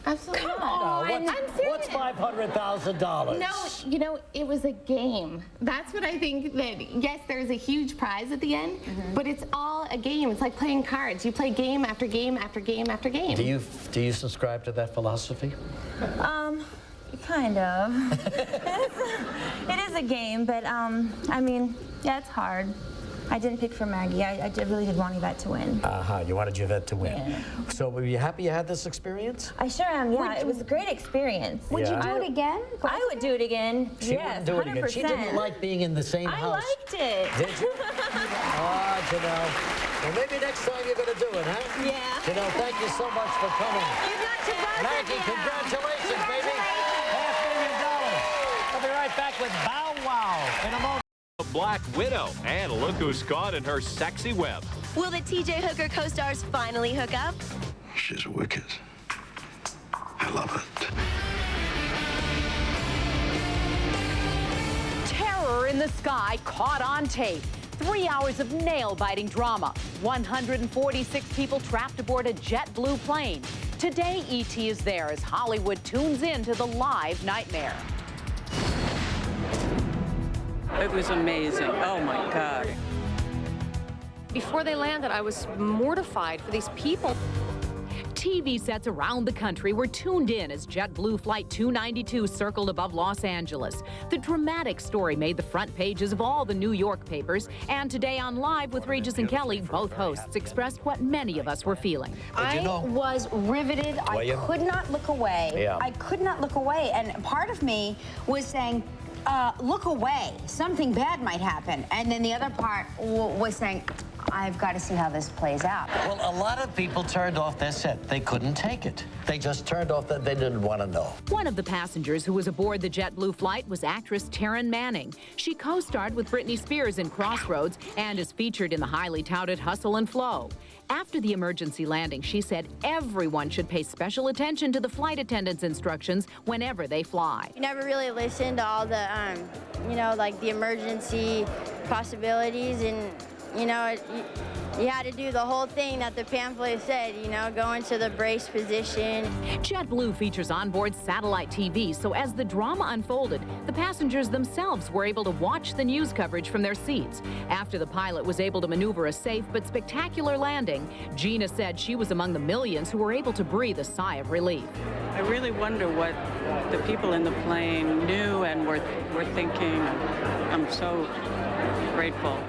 Absolutely not. What's $500,000? No, you know, it was a game. That's what I think that, yes, there's a huge prize at the end, but it's all a game. It's like playing cards. You play game after game after game after game. Do you subscribe to that philosophy? Kind of. It is a game, but I mean, yeah, it's hard. I didn't pick for Maggie. I really did want Yvette to win. You wanted Yvette to win. Yeah. So were you happy you had this experience? I sure am, yeah. It was a great experience. Would you do it again? I would do it again. She yes, wouldn't do it again. 100%. She didn't like being in the same house. I liked it. Did you? Janelle. Well, maybe next time you're going to do it, huh? Yeah. Janelle, thank you so much for coming. You got your buzzer. Maggie, congratulations, baby. $500,000. I'll be right back with Bow Wow in a moment. Black Widow, and look who's caught in her sexy web. Will the TJ Hooker co-stars finally hook up? She's wicked. I love it. Terror in the sky caught on tape. 3 hours of nail-biting drama. 146 people trapped aboard a Jet Blue plane. Today, ET is there as Hollywood tunes in to the live nightmare. It was amazing. Oh, my God. Before they landed, I was mortified for these people. TV sets around the country were tuned in as JetBlue Flight 292 circled above Los Angeles. The dramatic story made the front pages of all the New York papers. And today on Live with Regis and Kelly, both hosts expressed what many of us were feeling. I was riveted. I could not look away. Yeah. I could not look away. And part of me was saying, look away. Something bad might happen. And then the other part was saying, I've got to see how this plays out. Well, a lot of people turned off their set. They couldn't take it. They just turned off that they didn't want to know. One of the passengers who was aboard the JetBlue flight was actress Taryn Manning. She co-starred with Britney Spears in Crossroads and is featured in the highly touted Hustle and Flow. After the emergency landing, she said everyone should pay special attention to the flight attendant's instructions whenever they fly. You never really listen to all the, you know, like the emergency possibilities, and, you know, you had to do the whole thing that the pamphlet said, you know, go into the brace position. JetBlue features onboard satellite TV, so as the drama unfolded, the passengers themselves were able to watch the news coverage from their seats. After the pilot was able to maneuver a safe but spectacular landing, Gina said she was among the millions who were able to breathe a sigh of relief. I really wonder what the people in the plane knew and were thinking. I'm so grateful.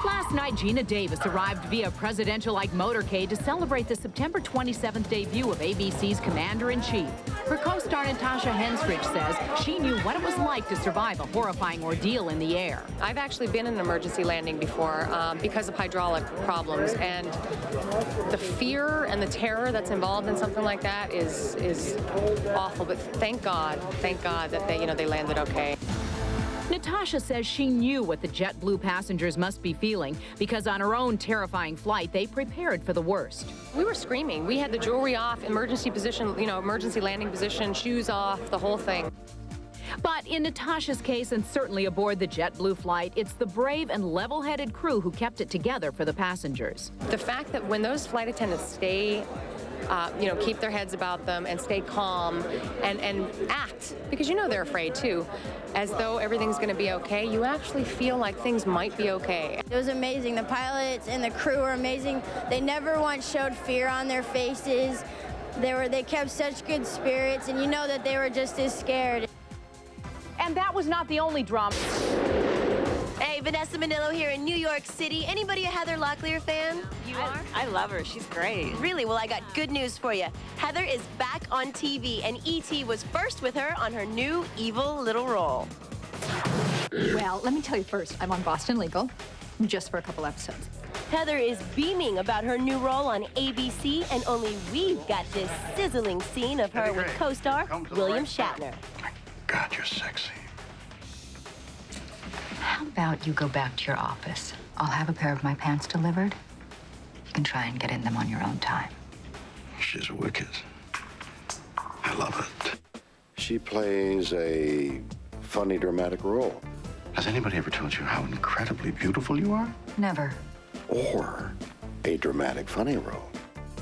Last night, Gina Davis arrived via presidential-like motorcade to celebrate the September 27th debut of ABC's Commander-in-Chief. Her co-star Natasha Henstridge says she knew what it was like to survive a horrifying ordeal in the air. I've actually been in an emergency landing before because of hydraulic problems, and the fear and the terror that's involved in something like that is awful. But thank God that they landed okay. Natasha says she knew what the JetBlue passengers must be feeling because on her own terrifying flight, they prepared for the worst. We were screaming. We had the jewelry off, emergency position, emergency landing position, shoes off, the whole thing. But in Natasha's case, and certainly aboard the JetBlue flight, it's the brave and level-headed crew who kept it together for the passengers. The fact that when those flight attendants stay keep their heads about them and stay calm and act, because they're afraid too, as though everything's going to be okay, you actually feel like things might be okay. It was amazing. The pilots and the crew were amazing. They never once showed fear on their faces. They kept such good spirits, and you know that they were just as scared. And that was not the only drama. Hey, Vanessa Minnillo here in New York City. Anybody a Heather Locklear fan? You are? I love her. She's great. Really? Well, I got good news for you. Heather is back on TV, and E.T. was first with her on her new evil little role. Well, let me tell you first, I'm on Boston Legal, just for a couple episodes. Heather is beaming about her new role on ABC, and only we've got this sizzling scene of her with co-star William Shatner. God, you're sexy. How about you go back to your office? I'll have a pair of my pants delivered. You can try and get in them on your own time. She's wicked. I love it. She plays a funny, dramatic role. Has anybody ever told you how incredibly beautiful you are? Never. Or a dramatic, funny role?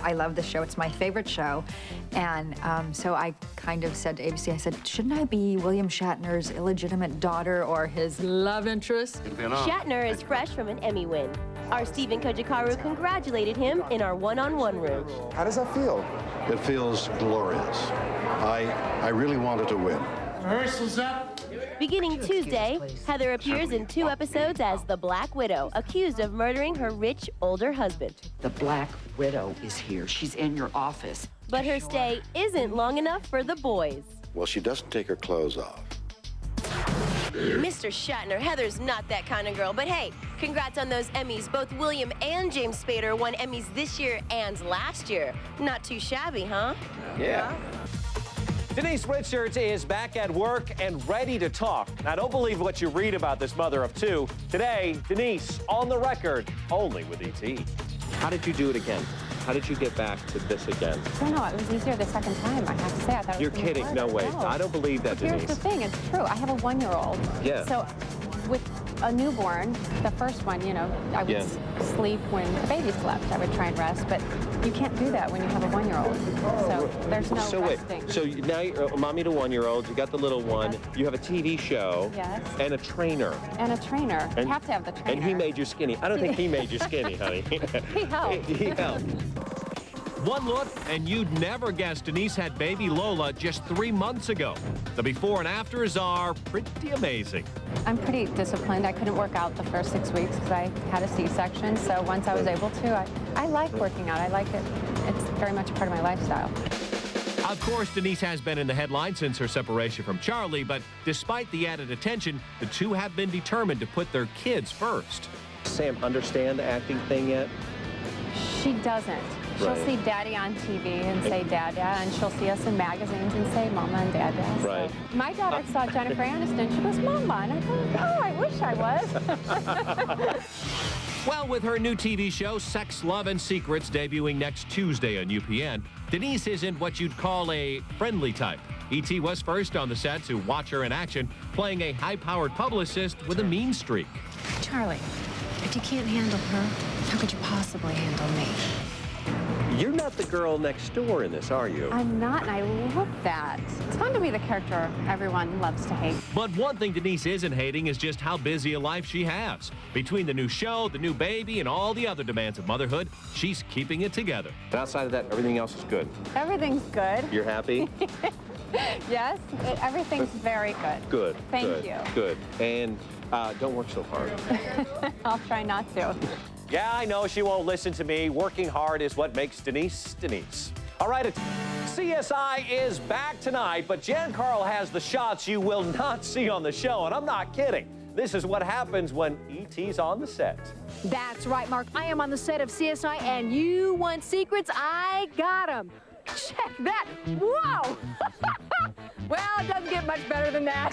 I love the show. It's my favorite show. And so I kind of said to ABC, I said, shouldn't I be William Shatner's illegitimate daughter or his love interest? Shatner is fresh from an Emmy win. Our Stephen Kojikaru congratulated him in our one-on-one room. How does that feel? It feels glorious. I really wanted to win. Rehearsal's up. Beginning Tuesday, Heather appears in 2 episodes as the Black Widow, accused of murdering her rich, older husband. The Black Widow is here. She's in your office. But her stay isn't long enough for the boys. Well, she doesn't take her clothes off. Mr. Shatner, Heather's not that kind of girl, but hey, congrats on those Emmys. Both William and James Spader won Emmys this year and last year. Not too shabby, huh? Yeah. Denise Richards is back at work and ready to talk. Now, don't believe what you read about this mother of 2. Today, Denise on the record, only with E.T. How did you do it again? How did you get back to this again? I don't know. It was easier the second time, I have to say. I thought You're kidding. No way. No. I don't believe that, Here's Denise. the thing. It's true. I have a 1-year-old. Yeah. So with a newborn, the first one, I would sleep when the baby slept. I would try and rest, but you can't do that when you have a 1-year-old. So there's no resting. Wait, so now you're a mommy to 1-year-old, you got the little one, you have a TV show, and a trainer. And a trainer. You have to have the trainer. And he made you skinny. I don't think he made you skinny, honey. He helped. He helped. One look, and you'd never guess Denise had baby Lola just 3 months ago. The before and afters are pretty amazing. I'm pretty disciplined. I couldn't work out the first 6 weeks because I had a C-section. So once I was able to, I like working out. I like it. It's very much a part of my lifestyle. Of course, Denise has been in the headlines since her separation from Charlie, but despite the added attention, the two have been determined to put their kids first. Sam understand the acting thing yet? She doesn't. She'll Right. see Daddy on TV and say Dada, and she'll see us in magazines and say Mama and Dada. Right. So my daughter saw Jennifer Aniston. She goes, Mama, and I thought, oh, I wish I was. Well, with her new TV show, Sex, Love, and Secrets, debuting next Tuesday on UPN, Denise isn't what you'd call a friendly type. E.T. was first on the set to watch her in action, playing a high-powered publicist with a mean streak. Charlie, if you can't handle her, how could you possibly handle me? You're not the girl next door in this, are you? I'm not, and I love that. It's fun to be the character everyone loves to hate. But one thing Denise isn't hating is just how busy a life she has. Between the new show, the new baby, and all the other demands of motherhood, she's keeping it together. And outside of that, everything else is good. Everything's good. You're happy? Yes, everything's very good. Good. Thank good, you. Good. And don't work so hard. I'll try not to. Yeah, I know she won't listen to me. Working hard is what makes Denise, Denise. All right, CSI is back tonight, but Jan Carl has the shots you will not see on the show, and I'm not kidding. This is what happens when E.T.'s on the set. That's right, Mark. I am on the set of CSI, and you want secrets? I got them. Check that. Whoa! Well, it doesn't get much better than that.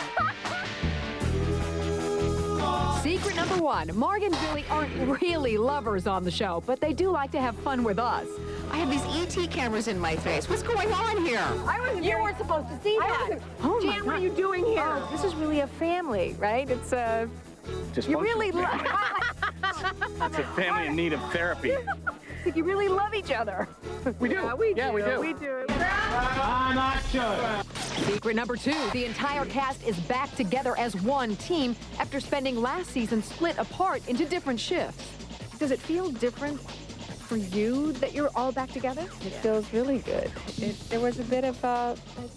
Secret number one, Marg and Billy aren't really lovers on the show, but they do like to have fun with us. I have these ET cameras in my face. What's going on here? You weren't supposed to see that. Oh my Jan, what are God. you doing here? Oh, this is really a family, right? It's you really love. It's a family in need of therapy. You really love each other. We do. Yeah, we do. We do. We do. I'm not sure. Secret number two, the entire cast is back together as one team after spending last season split apart into different shifts. Does it feel different for you that you're all back together? It feels really good. There was a bit of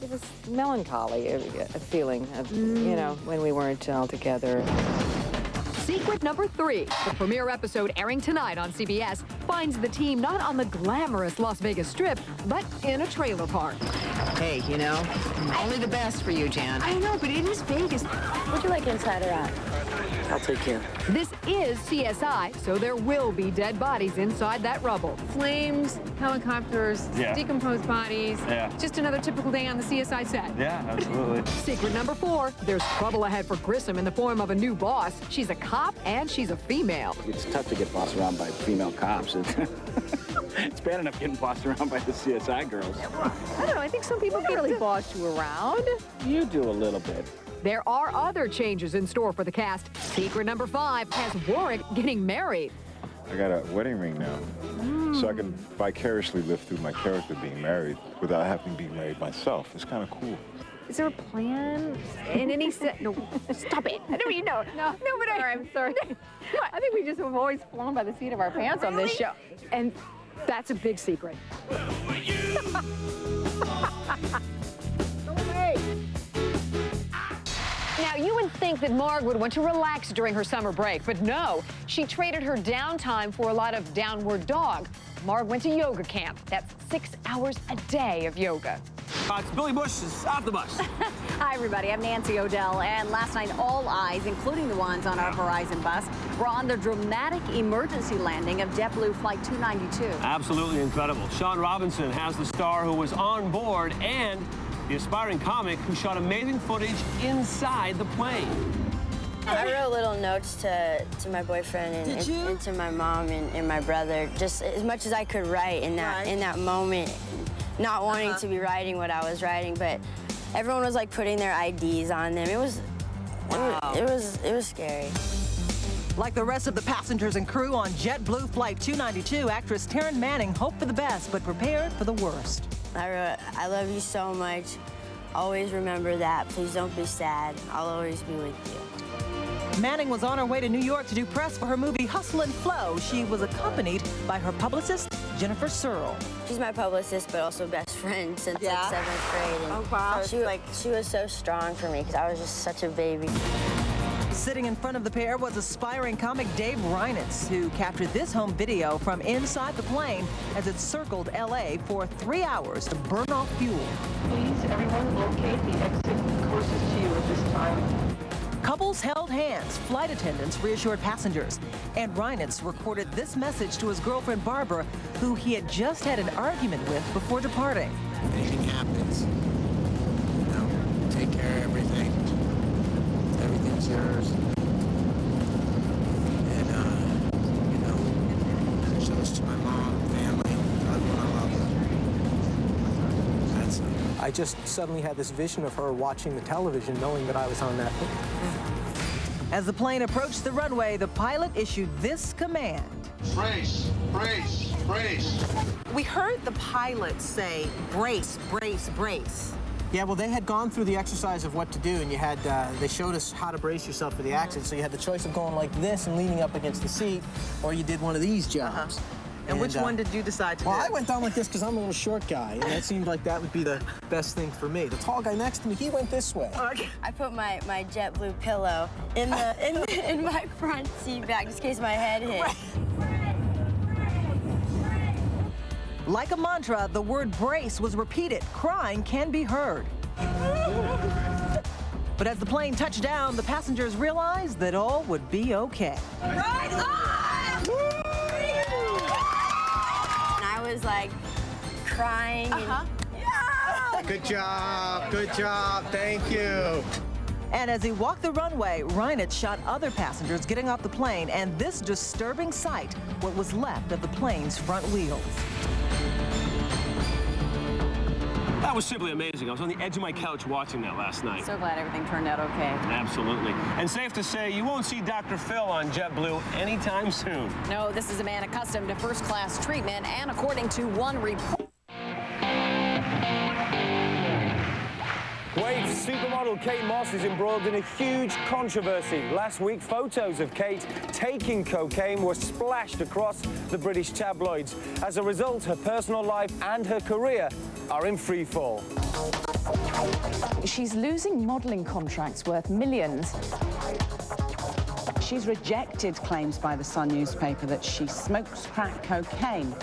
it was melancholy, a feeling of, you know, when we weren't all together. Secret number three, the premiere episode airing tonight on CBS finds the team not on the glamorous Las Vegas Strip, but in a trailer park. Hey, you know, only the best for you, Jan. I know, but it is Vegas. Would you like inside or out? I'll take care. This is CSI, so there will be dead bodies inside that rubble. Flames, helicopters, Yeah. decomposed bodies. Yeah. Just another typical day on the CSI set. Yeah, absolutely. Secret number four, there's trouble ahead for Grissom in the form of a new boss. She's a cop and she's a female. It's tough to get bossed around by female cops. It's bad enough getting bossed around by the CSI girls. I don't know, I think some people get really bossed you around. You do a little bit. There are other changes in store for the cast. Secret number five has Warwick getting married. I got a wedding ring now, so I can vicariously live through my character being married without having to be married myself. It's kind of cool. Is there a plan? In any set? No, stop it. I don't mean, no, but I'm sorry. I think we just have always flown by the seat of our pants on this show. And that's a big secret. Now, you would think that Marg would want to relax during her summer break, but no. She traded her downtime for a lot of downward dog. Marg went to yoga camp. That's 6 hours a day of yoga. It's Billy Bush is off the bus. Hi, everybody. I'm Nancy O'Dell, and last night all eyes, including the ones on our Verizon bus, were on the dramatic emergency landing of Jet Blue Flight 292. Absolutely incredible. Sean Robinson has the star who was on board and the aspiring comic who shot amazing footage inside the plane. I wrote little notes to my boyfriend and to my mom and my brother, just as much as I could write in that moment, not wanting to be writing what I was writing, but everyone was like putting their IDs on them. It was scary. Like the rest of the passengers and crew on JetBlue Flight 292, actress Taryn Manning hoped for the best, but prepared for the worst. I wrote, I love you so much. Always remember that. Please don't be sad. I'll always be with you. Manning was on her way to New York to do press for her movie Hustle and Flow. She was accompanied by her publicist, Jennifer Searle. She's my publicist, but also best friend since like 7th grade. And wow. She was so strong for me because I was just such a baby. Sitting in front of the pair was aspiring comic Dave Reinitz, who captured this home video from inside the plane as it circled L.A. for 3 hours to burn off fuel. Please, everyone, locate the exit closest to you at this time. Couples couples held hands. Flight attendants reassured passengers. And Reinitz recorded this message to his girlfriend, Barbara, who he had just had an argument with before departing. If anything happens, you know, take care of everything. Everything's yours. And, you know, show this to my mom, family. I love her. That's it. I just suddenly had this vision of her watching the television, knowing that I was on that thing. As the plane approached the runway, the pilot issued this command. Brace, brace, brace. We heard the pilot say, brace, brace, brace. Yeah, well, they had gone through the exercise of what to do, and you had, they showed us how to brace yourself for the accident. So you had the choice of going like this and leaning up against the seat, or you did one of these jobs. And which one did you decide to do? Well, I went down like this because I'm a little short guy, and that seemed like that would be the best thing for me. The tall guy next to me, he went this way. Okay. I put my jet blue pillow in my front seat back just in case my head hit. Like a mantra, the word brace was repeated. Crying can be heard. But as the plane touched down, the passengers realized that all would be okay. Right on! And I was like crying. Yeah! Good job, thank you. And as he walked the runway, Reinitz shot other passengers getting off the plane and this disturbing sight, what was left of the plane's front wheels. That was simply amazing. I was on the edge of my couch watching that last night. So glad everything turned out okay. Absolutely. And safe to say, you won't see Dr. Phil on JetBlue anytime soon. No, this is a man accustomed to first-class treatment, and according to one report... Wave's supermodel Kate Moss is embroiled in a huge controversy. Last week, photos of Kate taking cocaine were splashed across the British tabloids. As a result, her personal life and her career are in free fall. She's losing modelling contracts worth millions. She's rejected claims by the Sun newspaper that she smokes crack cocaine.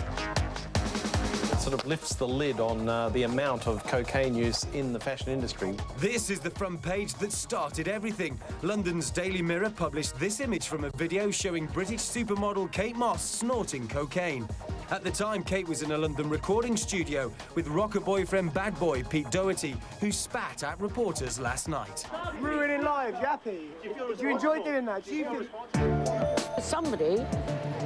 Sort of lifts the lid on the amount of cocaine use in the fashion industry. This is the front page that started everything. London's Daily Mirror published this image from a video showing British supermodel Kate Moss snorting cocaine. At the time, Kate was in a London recording studio with rocker boyfriend bad boy Pete Doherty, who spat at reporters last night. Ruining lives, you happy? Did you enjoy doing that? Somebody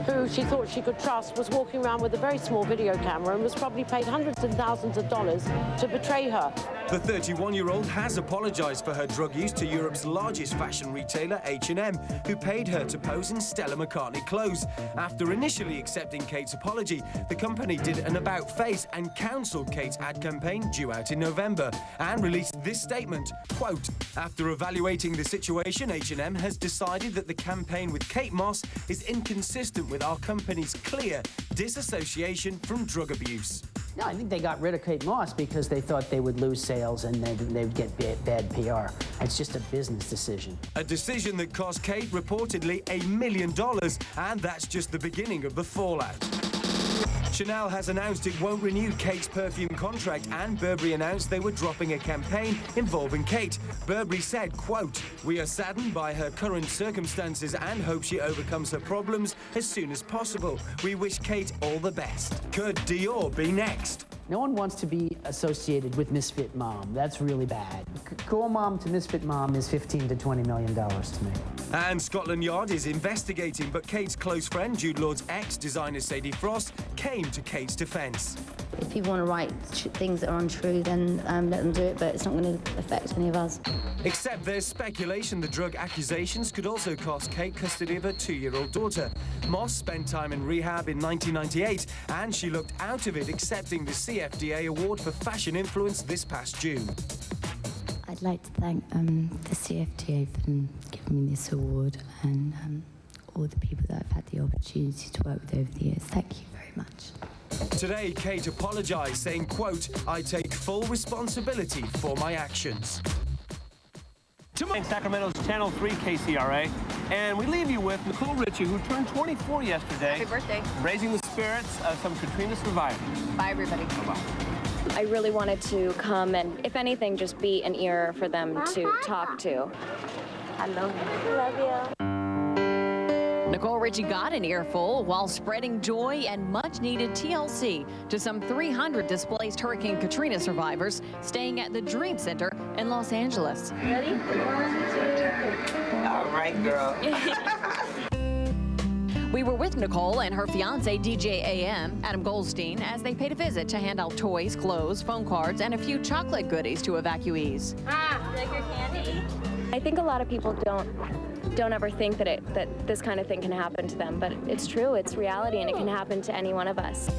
who she thought she could trust was walking around with a very small video camera and was probably paid hundreds and thousands of dollars to betray her. The 31-year-old has apologized for her drug use to Europe's largest fashion retailer, H&M, who paid her to pose in Stella McCartney clothes. After initially accepting Kate's apology, the company did an about-face and cancelled Kate's ad campaign due out in November and released this statement, quote, "After evaluating the situation, H&M has decided that the campaign with Kate Moss is inconsistent with our company's clear disassociation from drug abuse." No, I think they got rid of Kate Moss because they thought they would lose sales and they would get bad PR. It's just a business decision. A decision that cost Kate reportedly $1 million, and that's just the beginning of the fallout. Chanel has announced it won't renew Kate's perfume contract, and Burberry announced they were dropping a campaign involving Kate. Burberry said, quote, "We are saddened by her current circumstances and hope she overcomes her problems as soon as possible. We wish Kate all the best." Could Dior be next? No one wants to be associated with Misfit Mom. That's really bad. Cool Mom to Misfit Mom is $15 to $20 million to me. And Scotland Yard is investigating, but Kate's close friend, Jude Law's ex-designer Sadie Frost, came to Kate's defence. If people want to write things that are untrue, then let them do it, but it's not going to affect any of us. Except there's speculation the drug accusations could also cost Kate custody of her 2-year-old daughter. Moss spent time in rehab in 1998, and she looked out of it, accepting the CFDA Award for Fashion Influence this past June. I'd like to thank the CFDA for giving me this award, and all the people that I've had the opportunity to work with over the years. Thank you very much. Today, Kate apologised, saying, quote, "I take full responsibility for my actions." In Sacramento's Channel 3 KCRA, and we leave you with Nicole Richie, who turned 24 yesterday. Happy birthday. Raising the spirits of some Katrina survivors. Bye, everybody. Bye-bye. I really wanted to come and, if anything, just be an ear for them to talk to. I love you. Love you. Nicole Richie got an earful while spreading joy and much-needed TLC to some 300 displaced Hurricane Katrina survivors staying at the Dream Center in Los Angeles. Ready? 1, 2, 3. All right, girl. We were with Nicole and her fiancé, DJ AM, Adam Goldstein, as they paid a visit to hand out toys, clothes, phone cards, and a few chocolate goodies to evacuees. You like your candy? I think a lot of people don't ever think that this kind of thing can happen to them, but it's true, it's reality, and it can happen to any one of us.